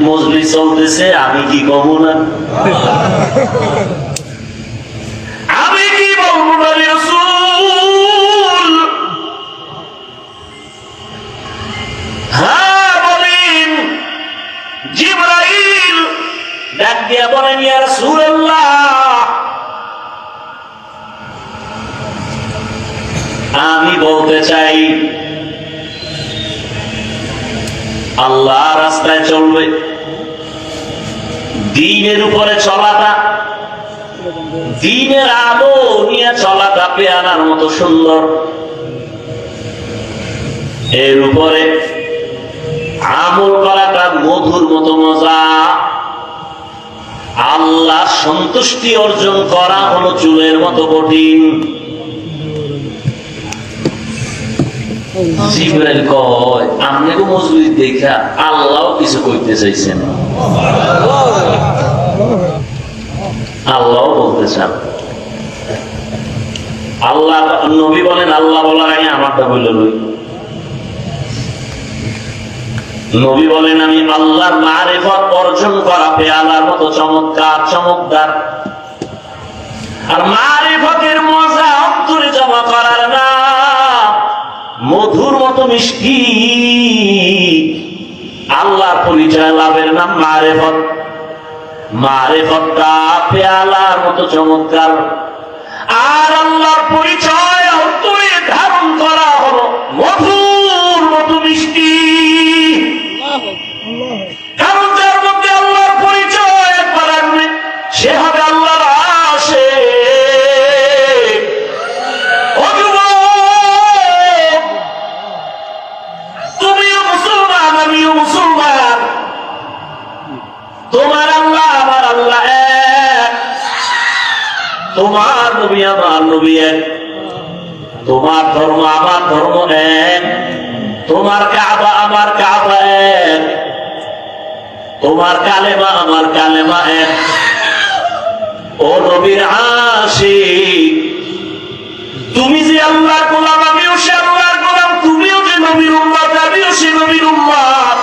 Speaker 1: মজলিস চলতেছে, আমি কি কব না, আমি কি বলবো না রাসূল? হ্যাঁ বলেন। জিবরাইল ডাক দিয়া বলেন ইয়া রাসূলুল্লাহ, আমি বলতে চাই আল্লাহ রাস্তায় চলবে, দ্বীনের উপরে চলাটা, দ্বীনের আলো নিয়ে চলাটা পেয়ারার মতো সুন্দর, এর উপরে আমল করাটা মধুর মতো মজা, আল্লাহ সন্তুষ্টি অর্জন করা হলো চুলের মতো কঠিন। জিবরাইল কয় আপনাকে মজলিস দেখা আল্লাহ কিছু কইতে চাইছেন, আল্লাহ বলতে চান। আল্লাহ নবী বলেন আল্লাহ বলার আগে আমারটা বলল লই। নবী বলেন আমি আল্লাহর মারিফত অর্জন করা পেয়ালার মতো চমৎকার চমকদার, আর মারিফতের মজা অন্তরে জমা করার না, মধুর মতো মিষ্টি আল্লাহর পরিচয় লাভের নাম মারিফত। মারিফতটা পেয়ালার মতো চমৎকার, আর আল্লাহর পরিচয় অন্তরে ধারণ করা হলো মধুর মতো মিষ্টি। কারণ যার মধ্যে আল্লাহর পরিচয় একবার আসবে সে হবে আল্লাহর আশিক। ও যুবক, তুমিও মুসলমান আমিও মুসলমান, তোমার আল্লাহ আমার আল্লাহ এক, তোমার নবী আমার নবী এক, তোমার ধর্ম আমার ধর্ম এক, তোমার কাবা আমার কাবা এক, তোমার কালেমা আমার কালেমা এক। ও নবীর আশিক, তুমি যে আল্লাহর গোলাম আমিও সে আল্লাহর গোলাম, তুমিও যে নবীর উম্মত আমিও সে নবীর উম্মত,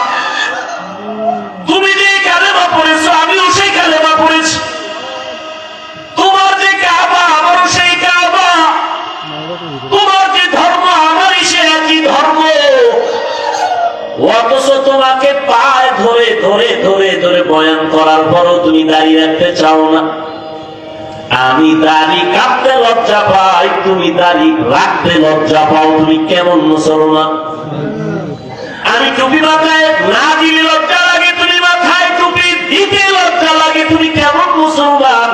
Speaker 1: তুমি যে কালেমা পড়েছো আমিও সেই কালেমা পড়েছি, তোমার যে কাবা আমারও সেই কাবা, তোমার যে ধর্ম আমারই সে একই ধর্ম। অথচ তোমাকে পায়ে ধরে ধরে ধরে ধরে বয়ান করার পরও তুমি দাঁড়িয়ে রাখতে চাও না। আমি দাড়ি কাটতে লজ্জা পাই, তুমি দাড়ি রাখতে লজ্জা পাও, তুমি কেমন মুসলমান? আমি টুপি মাথায় না দিলে লজ্জা লাগে, তুমি মাথায় টুপি দিতে লজ্জা লাগে, তুমি কেমন মুসলমান?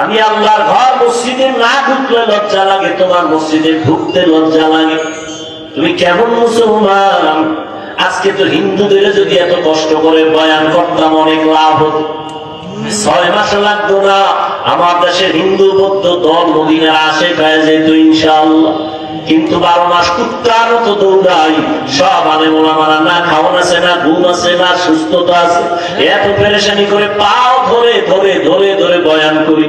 Speaker 1: আমি আল্লাহর ঘর মসজিদে না ঢুকলে লজ্জা লাগে, তোমার মসজিদে ঢুকতে লজ্জা লাগে, তুমি কেমন মুসলমান? আজকে তো হিন্দুদের যদি এত কষ্ট করে বয়ান করতাম অনেক লাভ হতো, 6 মাস লাগতো না, আমার দেশের হিন্দু বৌদ্ধ দল মদিনার আশেপাশে যেত ইনশাআল্লাহ। কিন্তু 12 মাস কুত্তার মতো দৌড়াই, সব আলেম ওলামারা না খাওয়ান আছে, না ঘুম আছে, না সুস্থতা আছে, এত পেরেশানি করে পাও ধরে ধরে ধরে ধরে বয়ান করি।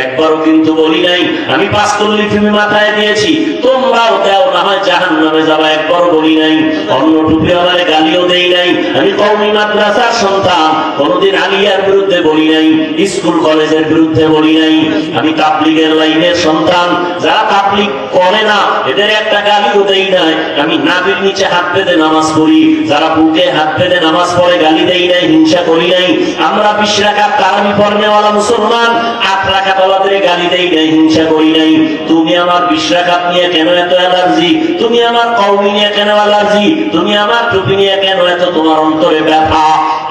Speaker 1: একবারও কিন্তু বলি নাই আমি 5 কল্লি তুমি মাথায় দিয়েছি তোমরাও দেও না হয় জাহান্নামে যাবা, একবারও বলি নাই। অন্য টুপিওয়ালারে গালিও দেই নাই। আমি কওমি মাদ্রাসার সন্তান, কোনদিন আলিয়ার বিরুদ্ধে বলি নাই, স্কুল কলেজের বিরুদ্ধে বলি নাই। আমি তাবলীগের লাইনের সন্তান, যারা তাবলীগ করে না এদের একটা গালিও দেই নাই। আমি নাভির নিচে হাত বেঁধে নামাজ পড়ি, যারা বুকে হাত বেঁধে নামাজ পড়ে গালি দেই নাই, হিংসা করি নাই। আমরা 20 রাকাত তারাবি পড়নেওয়ালা মুসলমান, 8 রাকাত ওয়ালাদের গালি দেই নাই, হিংসা করি নাই। তুমি আমার 20 রাকাত নিয়ে কেন এত অ্যালার্জি? তুমি আমার কওমি নিয়ে কেন অ্যালার্জি? তুমি আমার টুপি নিয়ে কেন এত তোমার অন্তরে ব্যথা?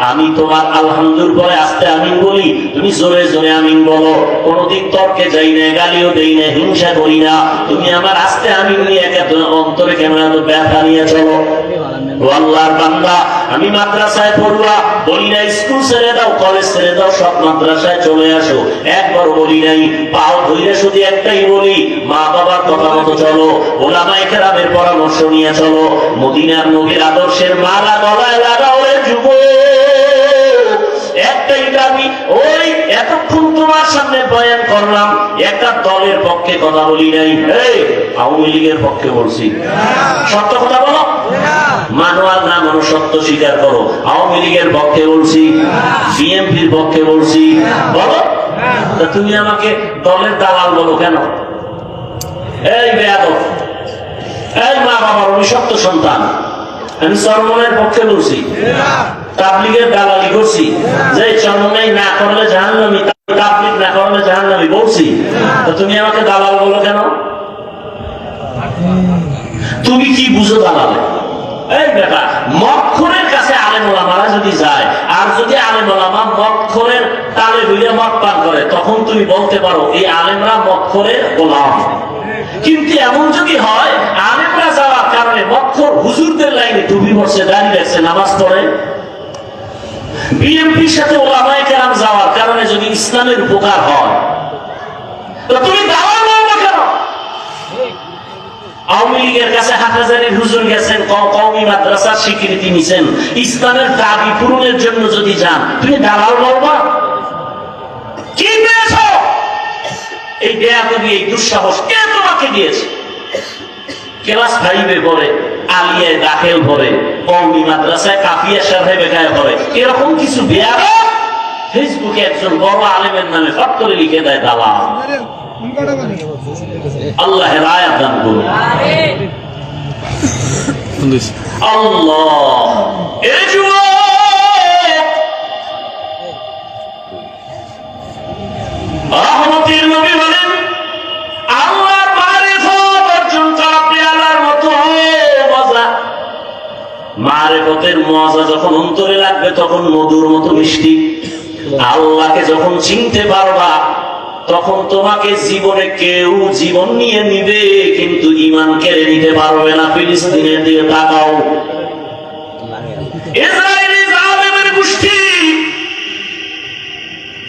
Speaker 1: আমি তোমার আলহামদুলিল্লাহ পরে আস্তে আমিন বলি, তুমি জোরে জোরে আমিন বলো। কোনদিন তর্কে যাই না, গালিও দেই না, হিংসা করি না। তুমি আমার আস্তে আমিন নিয়ে অন্তরে কেন এত ব্যথা নিয়ে চলো? ও আল্লাহর বান্দা, আমি মাদ্রাসায় পড়ুয়া বলি না স্কুল ছেড়ে দাও, কলেজ ছেড়ে দাও, সব মাদ্রাসায় চলে আসো, একবার বলি নাই। পাও ধরে শুধু একটাই বলি, মা বাবার কথা মতো চলো, ওলামায়ে কেরামের পরামর্শ নিয়ে চলো, মদিনার নবীর আদর্শের মালা গলায় লাগাও রে একটাই দাবি, ওই এতক্ষণ তোমার সামনে বয়ান করলাম, একটা দলের পক্ষে কথা বলি নাই, আওয়ামী লীগের পক্ষে বলছি। সত্য কথা বলো, মানো আর না মানো সত্য স্বীকার করো। আওয়ামী লীগের পক্ষে বলছি, বিএনপির পক্ষে বলছি, বলো। তা তুমি আমাকে দলের দালাল বলো কেন? এই বেয়াদব, এই মা বাবার অভিশপ্ত সন্তান, আমি চরমনের পক্ষে বলছি, তাবলীগের দালালি করছি, যে চরমনাই না করলে জাহান্নামী, তাবলীগ না করলে জাহান্নামী বলছি। তো তুমি আমাকে দালাল বলো কেন? তুমি কি বুঝো দালালে? এই বেটা, মক্খরের কাছে আলেম ওলামারা যদি যায়, আর যদি আলেম ওলামা মক্খরের তালে হইলে মদ পান করে, তখন তুমি বলতে পারো এই আলেমরা মক্খরের গোলাম। কিন্তু এমন যদি হয় আলেমরা যাওয়ার কারণে মক্খর হুজুরদের লাইনে টুপি বসে, দাঁড়িয়ে রাখছে, নামাজ পড়ে, বিএনপির সাথে ওলামায়ে কেরাম যাওয়ার কারণে যদি ইসলামের উপকার হয়, তো তুমি দালাল বলবে কেন? আওয়ামী লীগের কাছে হাটহাজারীর হুজুর গেছেন, কওমি মাদ্রাসার স্বীকৃতি নিছেন, ইসলামের দাবি পূরণের জন্য যদি যান, তুমি দালাল বলবা? কি পেয়েছ? এই বেয়াদবি, এই দুঃসাহস কে তোমাকে দিয়েছে? ক্লাস 5-এ পড়ে, আলিয়ায় দাখিল পড়ে, কওমি মাদ্রাসায় কাফিয়া সাহেবে গায়ে পড়ে, এরকম কিছু বেয়াদব ফেসবুকে একজন বড় আলেমের নামে ফট করে লিখে দেয় দালাল। আল্লাহর আয়াত দান করুন। আল্লাহ, এই যুবক, রহমতের নবী বলেন, আল্লাহর মারিফত অর্জন করা পেয়ালার মতো মজা। মারিফতের মজা যখন অন্তরে লাগবে তখন মধুর মতো মিষ্টি। আল্লাহকে যখন চিনতে পারবা তখন তোমাকে জীবনে কেউ জীবন নিয়ে নিবে, কিন্তু ঈমান কেড়ে নিতে পারবে না। ফিলিস্তিনের দিকে তাকাও, ইসরায়েলি জালেমের গোষ্ঠী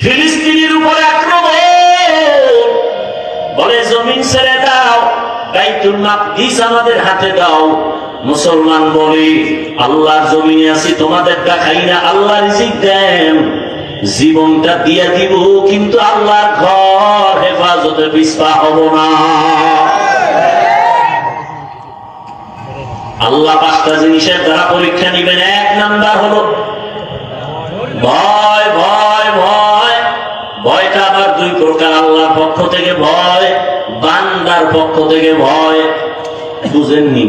Speaker 1: ফিলিস্তিনের উপরে আক্রমণ, বলে জমিন ছেড়ে দাও, বাইতুল মাকদিস আমাদের হাতে দাও। মুসলমান বলে, আল্লাহর জমিনে আছি, তোমাদেরটা খাই না, আল্লাহ রিজিক দেন, জীবনটা দিয়ে দিব, কিন্তু আল্লাহর ঘর হেফাজতে পিছপা হব না। আল্লাহ 5টা জিনিসের দ্বারা পরীক্ষা নিবেন। 1 নাম্বার হলো ভয়। ভয় ভয় ভয়টা আবার 2 প্রকার, আল্লাহর পক্ষ থেকে ভয়, বান্দার পক্ষ থেকে ভয়। বুঝেননি?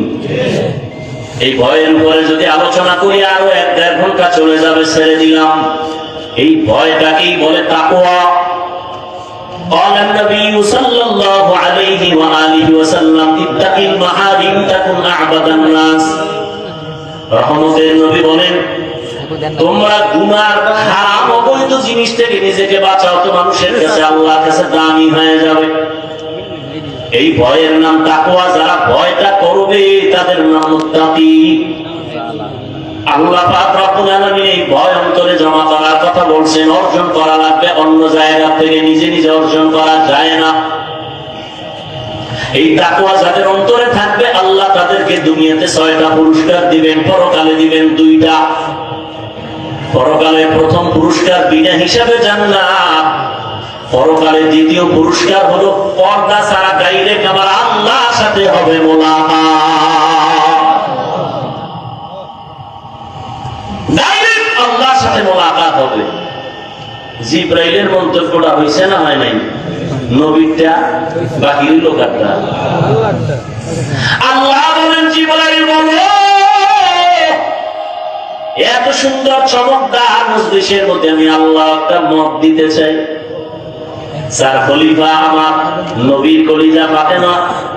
Speaker 1: এই ভয়ের উপরে যদি আলোচনা করি আরো 1-1.5 ঘন্টা চলে যাবে, ছেড়ে দিলাম। এই ভয়টাকেই বলে তাকওয়া। قال النبي صلى الله عليه وآله وسلم اتق المحارم تكن أعبد الناس। রহমতের নবী বলেন, তোমরা গুনার হারাম অবৈধ জিনিস থেকে নিজেকে বাঁচাও, তো মানুষের কাছে আল্লাহর কাছে দামি হয়ে যাবে। এই ভয়ের নাম তাকওয়া। যারা ভয়টা করবে তাদের নাম মুত্তাকি। আল্লাহ পাক রব্বুল আলামিন এই ভয় অন্তরে জমা করার কথা বলছেন। অর্জন করা লাগবে, অন্য জায়গা থেকে নিজে নিজে অর্জন করা যায় না। এই তাকওয়া যাদের অন্তরে থাকবে, আল্লাহ তাদেরকে দুনিয়াতে 6টা পুরস্কার দিবেন, পরকালে দিবেন 2টা। পরকালে প্রথম পুরস্কার বিনা হিসাবে জান্নাত, পরকালে দ্বিতীয় পুরস্কার হলো পর্দা ছাড়া ডাইরেক্ট আমার আল্লাহর সাথে হবে মোলাকাত। ডাইরেক্ট আল্লাহর সাথে মোলাকাত হবে। জিবরাইলের মন্তব্যটা হয়েছে না হয় নাই? নবীটা বাকি লোকারটা। আল্লাহ বলেন, জিবরাইল বলো, এত সুন্দর চমকদার মজলিসের মধ্যে আমি আল্লাহ একটা মত দিতে চাই। 4 খলিফা আমার নবীর কলিজা ফাতেমা,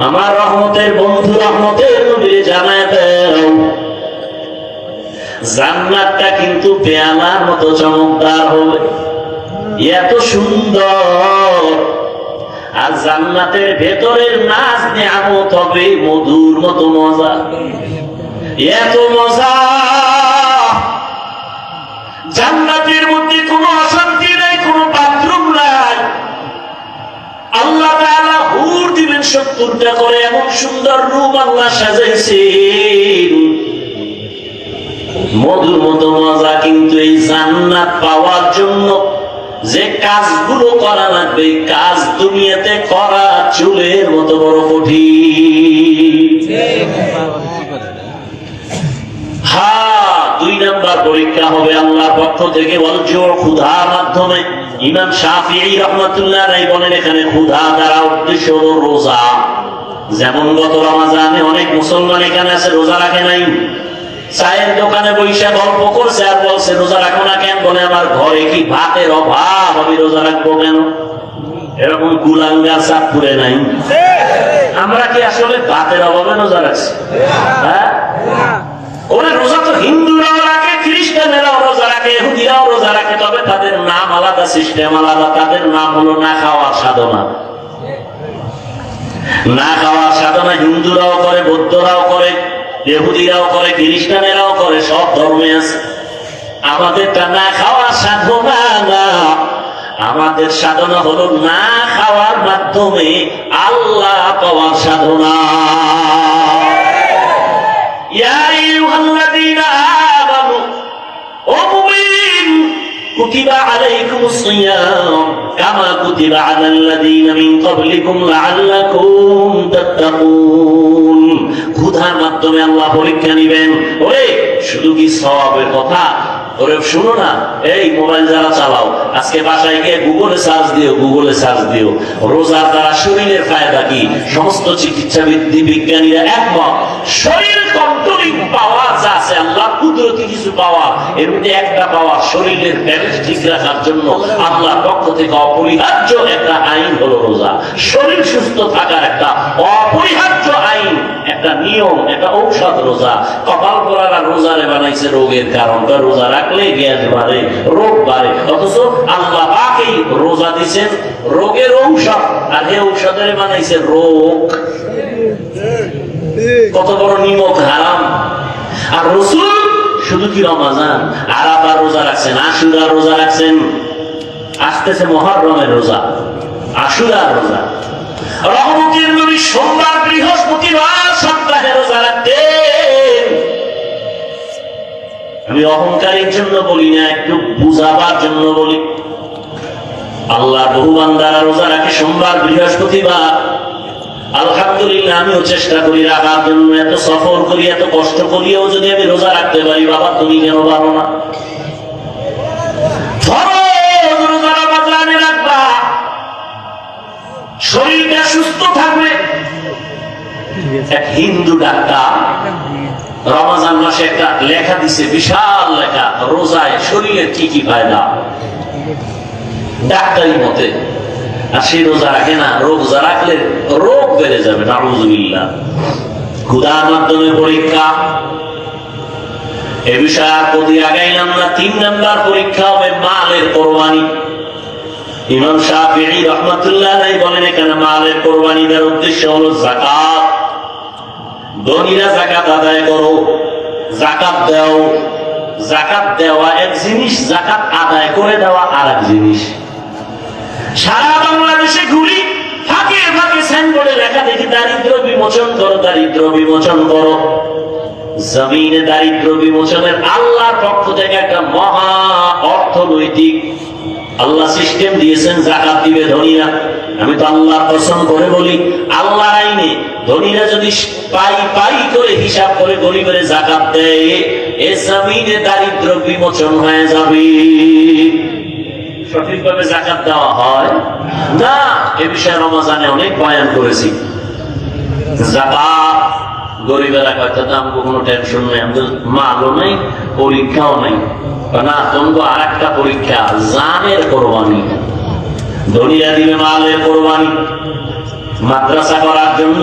Speaker 1: আমার রহমতের বন্ধু রহমতের নবীর জানায় দাও, জান্নাতটা কিন্তু পেয়ালার মতো চমকদার হবে, এত সুন্দর। আর জান্নাতের ভেতরের নাজ নিয়ামত হবে মধুর মতো মজা, এত মজা। জান্নাতের মধ্যে কোনো অশান্তি নাই, কোনো বাথরুম নাই। আল্লাহ তাআলা হুর দিবেন 70টা করে, এমন সুন্দর রুম আল্লাহ সাজাইছেন। মধুর মতো মজা, কিন্তু এই জান্নাত পাওয়ার জন্য যে কাজগুলো করা লাগবে, এই কাজ দুনিয়াতে করা চুলের মতো বড় কঠিন। হ্যাঁ, 2 নাম্বার পরীক্ষা হবে আল্লাহর পক্ষ থেকে, ক্ষুধার মাধ্যমে। ইমাম শাফিঈ রাহমাতুল্লাহ আলাইহি বলেন, এখানে ক্ষুধা দ্বারা উদ্দেশ্য হলো রোজা। যেমন গত রমজানে অনেক মুসলমান এখানে আছে রোজা রাখে নাই, চায়ের দোকানে বৈশা গল্প করছে আর বলছে রোজা রাখো না কেন? বলে আমার ঘরে কি ভাতের অভাব, আমি রোজা রাখবো কেন? এরকম কুলাঙ্গার চাঁদপুরে নাই। আমরা কি আসলে ভাতের অভাবে রোজা রাখছি? হ্যাঁ, ওরা রোজা তো হিন্দুরাও রাখে, খ্রিস্টানেরাও রোজা রাখে, ইহুদিরাও রোজা রাখে, তবে তাদের নাম আলাদা, সিস্টেম আলাদা। তাদের নাম হলো না খাওয়ার সাধনা। না খাওয়ার সাধনা হিন্দুরাও করে, বৌদ্ধরাও করে, ইহুদিরাও করে, খ্রিস্টানেরাও করে, সব ধর্মে আছে। আমাদেরটা না খাওয়ার সাধনা না, আমাদের সাধনা হলো না খাওয়ার মাধ্যমে আল্লাহ পাওয়ার সাধনা। ইয়া আইয়ুহাল্লাযীনা আমানু, ও মুমিন, কুতিবা আলাইকুমুস সিয়াম কামা কুতিবা আলাল্লাযীনা মিন ক্বাবলিকুম লাআল্লাকুম তাত্তাকুন। ক্ষুধার মাধ্যমে আল্লাহ পরীক্ষা নিবেন। ওরে শুধু কি সওয়াবের কথা? ওরে শুনো না, এই মোবাইল যারা চালাও, আজকে বাসায় গিয়ে গুগলে সার্চ দিও, গুগলে সার্চ দিও রোজার দ্বারা শরীরের ফায়দা কি। সমস্ত চিকিৎসাবিদ বিজ্ঞানীরা একমত, শরীর কন্ট্রোলিং পাওয়ার যা আছে, আল্লাহ কুদরতি কিছু পাওয়ার, এর মধ্যে একটা পাওয়ার শরীরের ব্যালেন্স ঠিক রাখার জন্য আল্লাহর পক্ষ থেকে অপরিহার্য একটা আইন হলো রোজা। শরীর সুস্থ থাকার একটা অপরিহার্য আইন, একটা নিয়ম, একটা ঔষধ রোজা। কপাল পরারা রোজারে বানাইছে রোগের কারণ, রোজা রাখলে গ্যাস বাড়ে, রোগ বাড়ে, অথচ আল্লাহ পাকই রোজা দিচ্ছেন রোগের ঔষধ, আর এই ঔষধের বানাইছে রোগ। কত বড় নিমক হারাম। আর রাসূল শুধু কি রমজান, আরাফার রোজা রাখছেন, আশুরার রোজা রাখছেন, আসতেছে মুহররমের রোজা, আশুরার রোজা। রহমতের নবী সোমবার, বৃহস্পতিবার সপ্তাহে রোজা রাখতেন। আমি অহংকারের জন্য বলি না, একটু বুঝাবার জন্য বলি। আল্লাহ বহু বান্দারা রোজা রাখে সোমবার, বৃহস্পতিবার। আলহামদুলিল্লাহ, আমিও চেষ্টা করি রাখার জন্য। এত সফর করি, এত কষ্ট করিও যদি আমি রোজা রাখতে পারি, বাবা তুমি কেন পারো না? রাখবা, শরীরটা সুস্থ থাকবে। এক হিন্দু ডাক্তার রমজান মাসে একটা লেখা দিছে, বিশাল লেখা, রোজায় শরীরের কি কি ফায়দা ডাক্তারি মতে। আর সে রোজা রাখে না, রোজা রাখলে রোগ বেড়ে যাবে, নাউযুবিল্লাহ। ক্ষুধার মাধ্যমে পরীক্ষা, এ বিষয়ে আর প্রতি আগাইলাম না। 3 নাম্বার পরীক্ষা হবে মালের কোরবানি। ইমাম শাফিঈ রাহমাতুল্লাহ আলাইহি বলেন, এখানে মালের কোরবানি দেওয়ার উদ্দেশ্য হলো যাকাত। ধনীরা যাকাত আদায় করো, যাকাত দাও। যাকাত দেওয়া এক জিনিস, যাকাত আদায় করে দেওয়া আর এক জিনিস। সারা বাংলাদেশে ঘুরি, ফাঁকে ফাঁকে সাইনবোর্ডে লেখা দেখি দারিদ্র বিমোচন করো, দারিদ্র বিমোচন করো। জমিনে দারিদ্র বিমোচনের আল্লাহর পক্ষ থেকে একটা মহা অর্থনৈতিক আল্লাহ সিস্টেম দিয়েছেন, যাকাত দিবে ধনীরা। আমি তো আল্লাহর কসম করে বলি, আল্লাহর আইনে ধনীরা যদি পাই পাই করে হিসাব করে গরিবের যাকাত দেয়, এ জমিনে দারিদ্র বিমোচন হয়ে যাবে। সঠিকভাবে যাকাত দেওয়া হয় না, এ বিষয়ে রমজানে অনেক বয়ান করেছি। যাকাত গরিবেরা কয়টা দাম, কোনো টেনশন নেই, আমাদের মালও নেই, পরীক্ষাও নেই না। তোমাকে আর একটা পরীক্ষা, জানের কোরবানি। ধনীরা দিবে মালের কোরবানি মাদ্রাসা করার জন্য।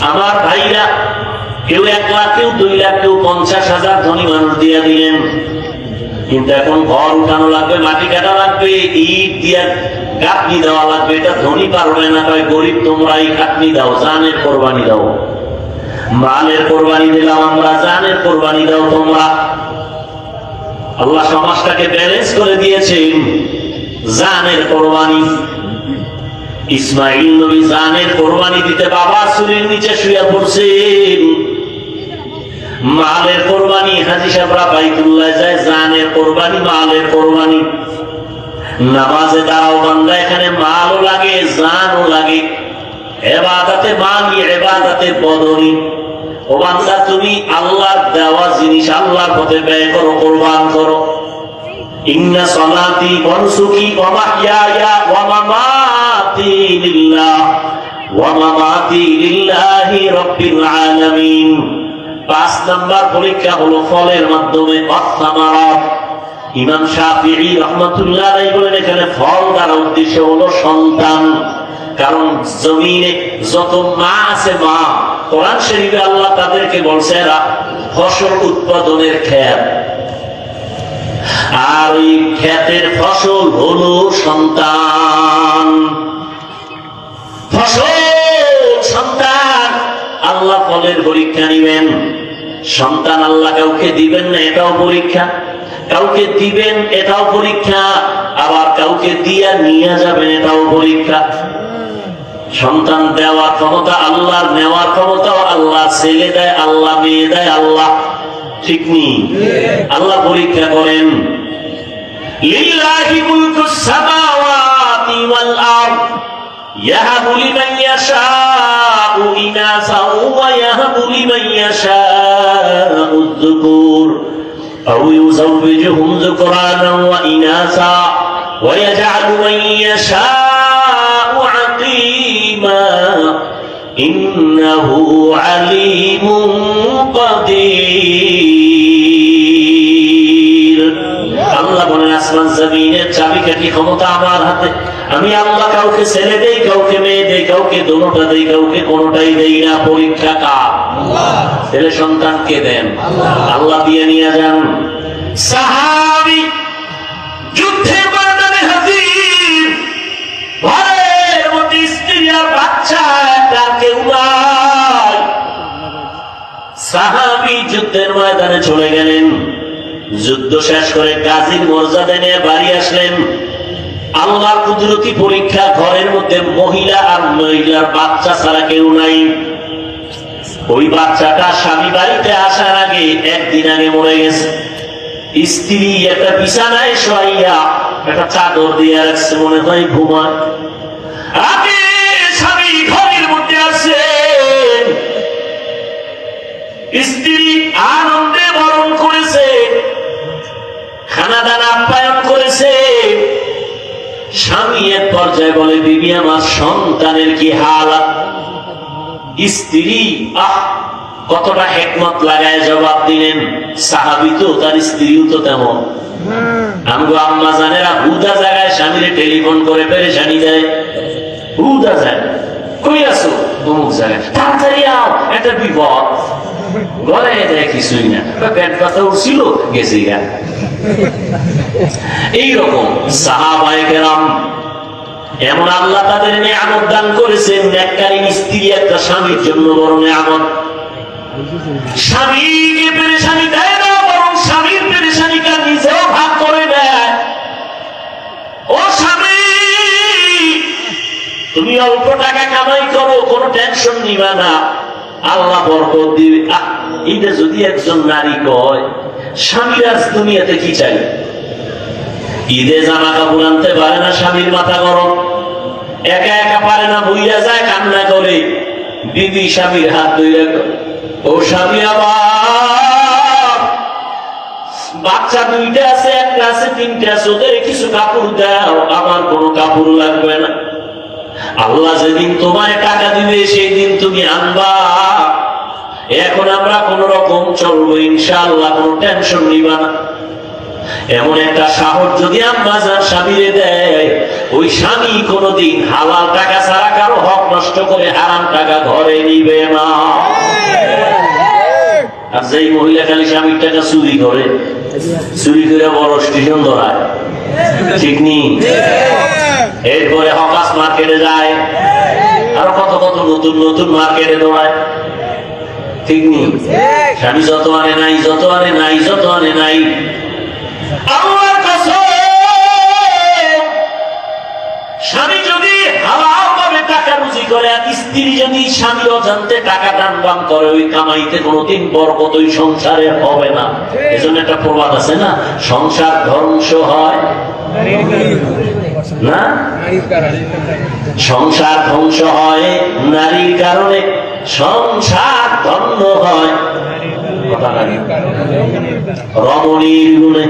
Speaker 1: আমার ভাইরা কেউ 1 লাখ, কেউ 2 লাখ, কেউ 50,000 ধনী মানুষ দিয়ে দিলেন। কিন্তু এখন ঘর উঠানো লাগবে, মাটি কাটা লাগবে, ইট দিয়ে গাঁথনি দেওয়া লাগবে। এটা ধনী পারবে না, তাই গরিব তোমরাই খাটনি দাও, জানের কোরবানি দাও। মালের কোরবানি দিলাম আমরা, জানের কোরবানি দাও তোমরা। আল্লাহ সমাজটাকে ব্যালেন্স করে দিয়েছেন, জানের কোরবানি। ইসমাইল নবী জানের কোরবানি দিতে বাবা চুরির নিচে শুয়ে পড়ছেন। মালের কোরবানি, হাজী সাহেবরা বাইতুল্লাহ যায়, জানের কোরবানি, মালের কোরবানি। নামাজে দাঁড়াও বান্দা, এখানে মালও লাগে, জানও লাগে। ইবাদতে মালি, ইবাদতে বদনি। ও বান্দা, তুমি আল্লাহর দেওয়া জিনিস আল্লাহর পথে ব্যয় করো, কোরবান করো। ইন্না সলাতি ওয়া নুসুকি ওয়া মাহইয়ায়া ওয়া মামাতি লিল্লাহ ওয়া মামাতি লিল্লাহি রাব্বিল আলামিন। 5 নাম্বার পরীক্ষা হলো ফলের মাধ্যমে, আস-সামারাত। ইমাম শাফিঈ রাহমাতুল্লাহ আলাইহি বলেন, এখানে ফল দ্বারা উদ্দেশ্য হলো সন্তান। কারণ জমিনে যত মা আছে, মা, কোরআন শরীফে আল্লাহ তাদেরকে বলছে এরা ফসল উৎপাদনের ক্ষেত, আর ওই ক্ষেতের ফসল হলো সন্তান। ফসল সন্তান। আল্লাহ ফলের পরীক্ষা নিবেন। সন্তান আল্লাহ কাউকে দিবেন না, এটাও পরীক্ষা। কাউকে দিবেন, এটাও পরীক্ষা। আবার কাউকে দিয়া নিয়ে যাবেন, এটাও পরীক্ষা। সন্তান দেওয়ার ক্ষমতা আল্লাহর, নেওয়ার ক্ষমতাও আল্লাহ। ছেলে দেয় আল্লাহ, মেয়ে দেয় আল্লাহ, ঠিক নেই? আল্লাহ পরীক্ষা করেন। লিল্লাহি মুলকুস সামাওয়াতি ওয়াল আরদ ইয়াহাবু লিমান ইয়াশাউ ইনাসা ওয়া ইয়াহাবু লিমান ইয়াশাউ যুকুর আও ইউযাওবিজুহুম যুকরানা ওয়া ইনাসা ওয়া ইয়াজআলু মান ইয়াশাউ আকিমা ইন্নাহু আলিমুন কাদির। আল্লাহ বলেন, আসমান জমিনের চাবিকাঠি ক্ষমতা আমার হাতে। আমি আল্লাহ কাউকে ছেলে দেই, কাউকে মেয়ে দেই, কাউকে দুটোটা দেই, কাউকে কোনোটাই দেই না। পরীক্ষা কার? ছেলে সন্তানকে দেন, আল্লাহ দিয়ে নিয়ে যান। সাহাবী যুদ্ধের ময়দানে হাজির, ঘরের মধ্যে স্ত্রী আর বাচ্চা, একটা কেউ নাই। সাহাবী যুদ্ধের ময়দানে চলে গেলেন। যুদ্ধ শেষ করে গাজীর মর্যাদা নিয়ে বাড়ি আসলেন। আল্লাহর কুদরতি পরীক্ষা, ঘরের মধ্যে মহিলা আর মহিলার বাচ্চা ছাড়া কেউ নাই। ওই বাচ্চাটা স্বামী বাড়িতে আসার আগে, একদিন আগে মরে গেছে। স্ত্রী একটা বিছানায় শোয়াইয়া একটা চাদর দিয়ে রাখছে, মনে হয় ঘুমায়। আগে স্বামী ঘরের মধ্যে আসে, স্ত্রী আনন্দে বরণ করেছে, খানাদানা আপ্যায়ন করেছে। স্বামী এক পর্যায়ে বলে, বিবি আমার সন্তানের কি হালাত? স্ত্রী কতটা হিকমত লাগায় জবাব দিলেন। সাহাবী তো, তার স্ত্রীও তো তেমন। আমগো আম্মা জানেরা হুদা জায়গায় স্বামীরে টেলিফোন করে পেরেশানি দেয়। হুদা যায়, কই আছো? অমুক জায়গায়, তাড়াতাড়ি আও, একটা বিপদ। ঘরে দেয় কিছুই না, পেট ব্যথা উঠছিল, গেছি গা। এইরকম সাহাবায়ে কেরাম, এমন আল্লাহ তাদের নিয়ামত দান করেছেন। নেককারী স্ত্রী একটা স্বামীর জন্য বড় নিয়ামত। স্বামীকে পেরেশানি দেয় না, বরং স্বামীর পেরেশানিটা নিজেও ভাগ করে নেয়। ও স্বামী, তুমি অল্প টাকা কামাই করো, কোনো টেনশন নিবা না, আল্লাহ বরকত দিবে। এটা যদি একজন নারী কয়, স্বামীর আজ দুনিয়াতে কি চাই? ঈদে জামা কাপড় আনতে পারে না, স্বামীর মাথা গরম, একা একা পারে না, বইয়া যায়, কান্না করে। বিবি স্বামীর হাত ধরে, ও স্বামী আমার, বাচ্চা দুইটা আছে, একটা আছে, তিনটা আছে, ওদের কিছু কাপড় দাও, আমার কোনো কাপড় লাগবে না। আল্লাহ যেদিন তোমার টাকা দিবে সেই দিন তুমি আনবা। এখন আমরা কোন রকম চলবো ইনশাআল্লাহ, কোনো টেনশন নিবা না। এমন একটা সাহস যদি আম্মা জান স্বামীরে দেয়, ওই স্বামী কোনদিন হালাল টাকা ছাড়া কারো হক নষ্ট করে হারাম টাকা ঘরে নিবে না। আর যেই মহিলা খালি স্বামীর টাকা চুরি করে, চুরি করে বড় স্টেশন ধরায়, ঠিক নেই? এরপরে হকাস মার্কেটে যায়, আরো কত কত নতুন নতুন মার্কেটে দৌড়ায়, ঠিক নেই? স্বামী যত আনে নাই, যত আনে নাই, যত আনে নাই। আল্লাহর কসম, স্বামী যদি হালাল ভাবে টাকা রুজি করে, আর স্ত্রী যদি স্বামীর অজান্তে টাকা টান বান করে, ওই কামাইতে কোনোদিন বরকত ওই সংসারে হবে না। এজন্য একটা প্রবাদ আছে না, সংসার ধ্বংস হয় না, সংসার ধ্বংস হয় নারীর কারণে, সংসার ধন্য হয় রমণীর গুণে।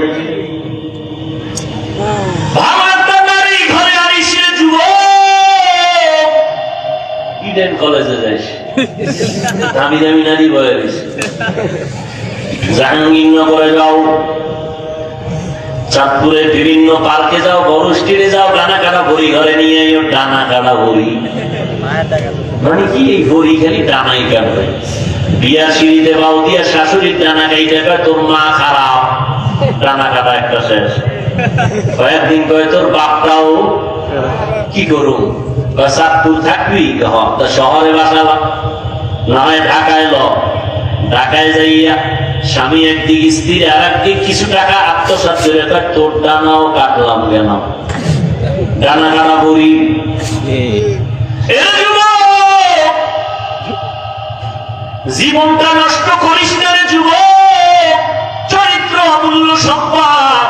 Speaker 1: ভালো একটা নারী ঘরে আনিস রে যুবক, ইডেন কলেজে যাইস, দামি দামি নারী বয়ে গেছে, জাহাঙ্গীরনগরে যাও, চাঁদপুরের বিভিন্ন পার্কে যাও, বরুষ্টিরে যাও, ডানা কাটা ভরি ঘরে নিয়ে আইও, ডানা কাটা ভরি মানে কি, এই ভরি খালি ডানাই কাটবে। বিয়ার সিঁড়িতে বাউ দিয়া শাশুড়ির ডানা কাইতে কয় তোর মা খারাপ, ডানা কাটা একটা শেষ। কয়েকদিন কয় তোর বাপটাও কি করুন, চাঁদপুর থাকবি, তা শহরে বাসাবা, না হয় ঢাকায় ল, ঢাকায় যাইয়া স্বামী একদিক স্ত্রী আর একদিক কিছু টাকা আত্মসাৎ করে কয় তোর ডানাও কাটলাম কেন, ডানা কাটা বড়ি। জীবনটা নষ্ট করিস না রে যুবক, চরিত্র অমূল্য সম্পদ।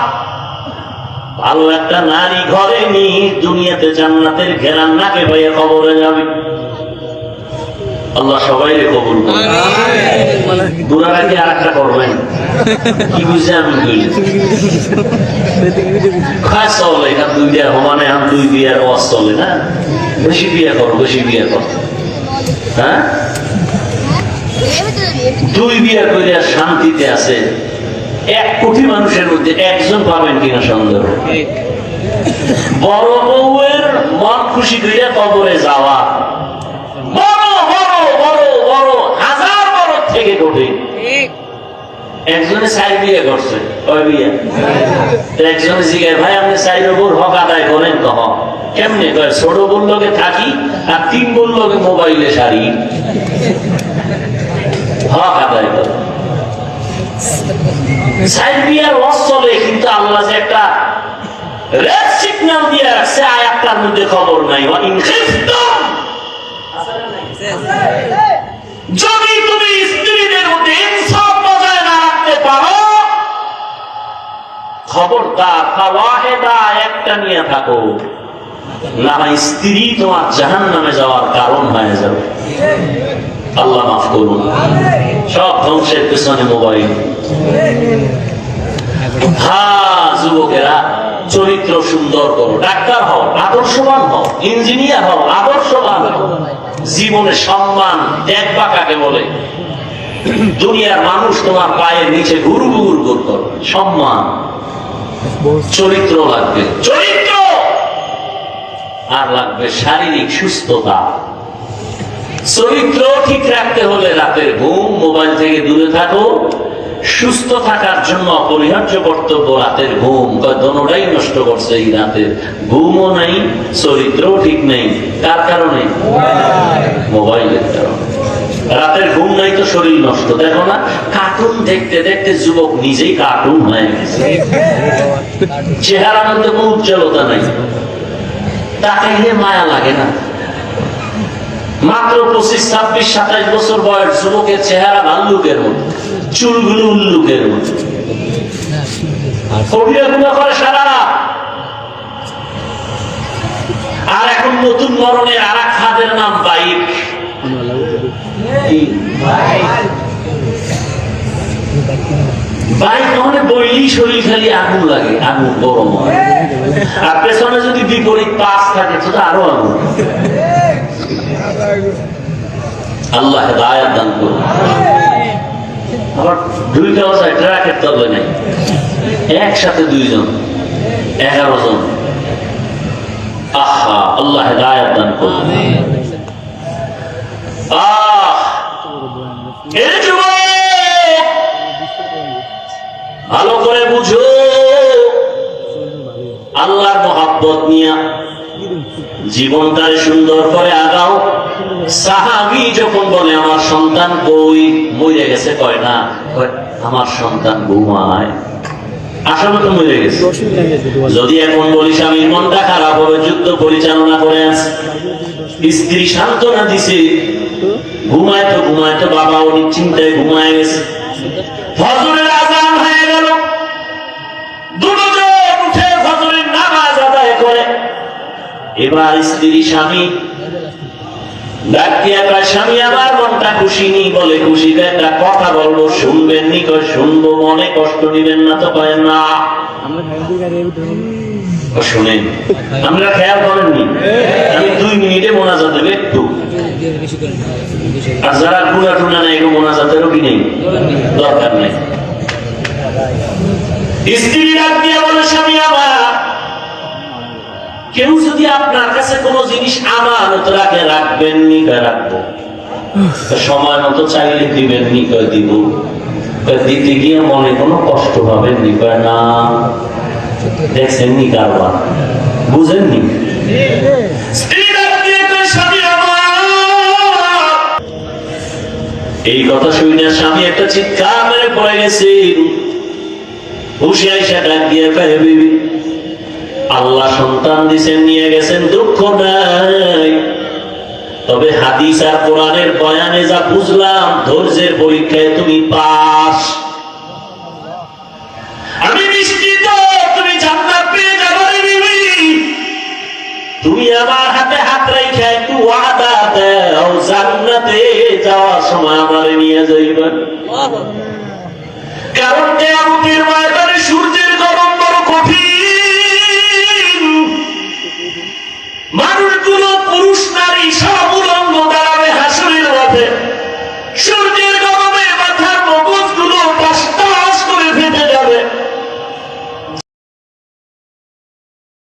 Speaker 1: ভালো একটা নারী ঘরে নি, দুনিয়াতে জান্নাতের ঘেরান নাকে পাইয়া কবরে যাবে। আল্লাহ সবাই কবুল করুন। দুরারা কি আর একটা করবেন কি বুঝে আমি বলি খাস চলে, এখান দুই বিয়ার সমানে এখন দুই বিয়ার ওয়াজ চলে না, বেশি বিয়ে করো, বেশি বিয়ে করো। হ্যাঁ, দুই বিয়ে করে শান্তিতে আছে, 1 কোটি মানুষের মধ্যে একজন পাবেন কিনা সন্দেহ। বড় বউয়ের মন খুশি করে কবরে যাওয়া বড় বড় বড় বড় হাজার বড় থেকে কঠিন। একজনে 4 বিয়ে করছে, কয় বিয়ে? একজনে জিজ্ঞাসা ভাই আপনি 4 বউর হক আদায় করেন, কহ কেমনে? কয় ছোট বললোকে থাকি আর 3 বললোকে মোবাইলে সারি, হক আদায় করে। 4 বিয়ার ওয়াজ চলে, কিন্তু আল্লাহ যে একটা রেড সিগন্যাল দিয়ে রাখছে আয়াতটার মধ্যে খবর নাই। যদি তুমি স্ত্রীদের মধ্যে ইনসাফ বজায় না রাখতে পারো, খবরদার ফাওয়াহিদা একটা নিয়ে থাকো, না স্ত্রী তোমার জাহান্নামে যাওয়ার কারণ হয়ে যাবে। আল্লাহ মাফ করুন। সব ধ্বংসের পেছনে মোবাইল। হ্যাঁ যুবকেরা, চরিত্র সুন্দর করো, ডাক্তার হও, আদর্শবান হও, ইঞ্জিনিয়ার হও, আদর্শবান হও, জীবনে সম্মান দেখবা কাকে বলে। দুনিয়ার মানুষ তোমার পায়ের নিচে ঘুর ঘুর করতো, সম্মান চরিত্র লাগবে, চরিত্র আর লাগবে শারীরিক সুস্থতা। চরিত্র ঠিক রাখতে হলে রাতের ঘুম, মোবাইল থেকে দূরে থাকো। সুস্থ থাকার জন্য অপরিহার্য কর্তব্য রাতের ঘুম। দোনোটাই নষ্ট করছে এই রাতের ঘুমও নাই, চরিত্রও ঠিক নেই। কার কারণে? মোবাইলের কারণে। রাতের ঘুম নাই তো শরীর নষ্ট। দেখো না, কার্টুন দেখতে দেখতে যুবক নিজেই কার্টুন হয়ে গেছে, চেহারার মধ্যে কোনো উজ্জ্বলতা নাই, তাকে মায়া লাগে না। মাত্র 25, 26, 27 বছর বয়স যুবকের চেহারা ভাল্লুকের মতো, চুলগুলো উল্লুকের মতো, করে সারা। আর এখন নতুন ধরনের আর এক খাদের নাম বাইক। বাইক মানে বইলেই শরীর খালি আগুন লাগে, আগুন গরম হয়। আর পেছনে যদি বিপরীত পাশ থাকে তো আরো আগুন। আল্লাহ হেদায়েত দান করুন। আবার 2টা অবস্থায় ট্রাকের তলে নেই, একসাথে 2 জন, 11 জন। আহা, আল্লাহ হেদায়েত দান করুন। ভালো করে বুঝো, আল্লাহর মহব্বত নিয়া জীবনটারে সুন্দর করে আগাও। সাহাবী যখন বলে আমার সন্তান কই, মরে গেছে, কয় না, আমার সন্তান ঘুমায়, আসলে তো মরে গেছে। যদি এখন বলি স্বামীর মনটা খারাপ হবে, যুদ্ধ পরিচালনা করে আছে, স্ত্রী সান্ত্বনা দিছে, ঘুমাইতো বাবা উনি চিন্তায় ঘুমায় গেছে। ফজরের আজান হয়ে গেল, দুজন উঠে ফজরের নামাজ আদায় করে। এবার স্ত্রী স্বামী ডাক দিয়া কয়, স্বামী আমার মনটা খুশি নি। বলে খুশি তো একটা কথা বলবো, শুনবেন নি? কয় শুনবো। মনে কষ্ট নিবেন না তো? কয় না। শুনেন, আমরা খেয়াল করেননি, আমি 2 মিনিটে মোনাজাত দেব একটু। আর যারা টুনা টুনা নেই, মোনাজাতেরও কি নেই, দরকার নেই। স্ত্রী ডাক দিয়া বলে, স্বামী আমার, কেউ যদি আপনার কাছে কোনো জিনিস আমানত রাখে, রাখবেন নি? কয় রাখবো। সময় মতো চাইলে দিবেন নি? কয় দিব। দিতে গিয়ে মনে কোনো কষ্ট পাবেন নি? কয় না। দেখছেন নি কারবার, বুঝেননি? স্ত্রী ডাক দিয়ে কয়, স্বামী আমার। এই কথা শুনে স্বামী একটা চিৎকার মেরে পড়ে গেছে। হুশিয়ার ডাক দিয়ে কয়, বিবি, আল্লাহ সন্তান দিছেন, নিয়ে গেছেন, দুঃখ নাই। তবে হাদিস আর কোরআনের বয়ানে যা বুঝলাম, ধৈর্যের পরীক্ষায় তুমি পাস। আমি নিশ্চিত তুমি জান্নাত পেয়ে যাবে বিবি। তুমি আমার হাতে হাত রেখে একটু ওয়াদা দাও, জান্নাতে যাওয়ার সময় আমারে নিয়ে যাইবেন। কারণ কিয়ামতের ময়দানে সূর্যের গরম বড় কঠিন। মানুষগুলো পুরুষ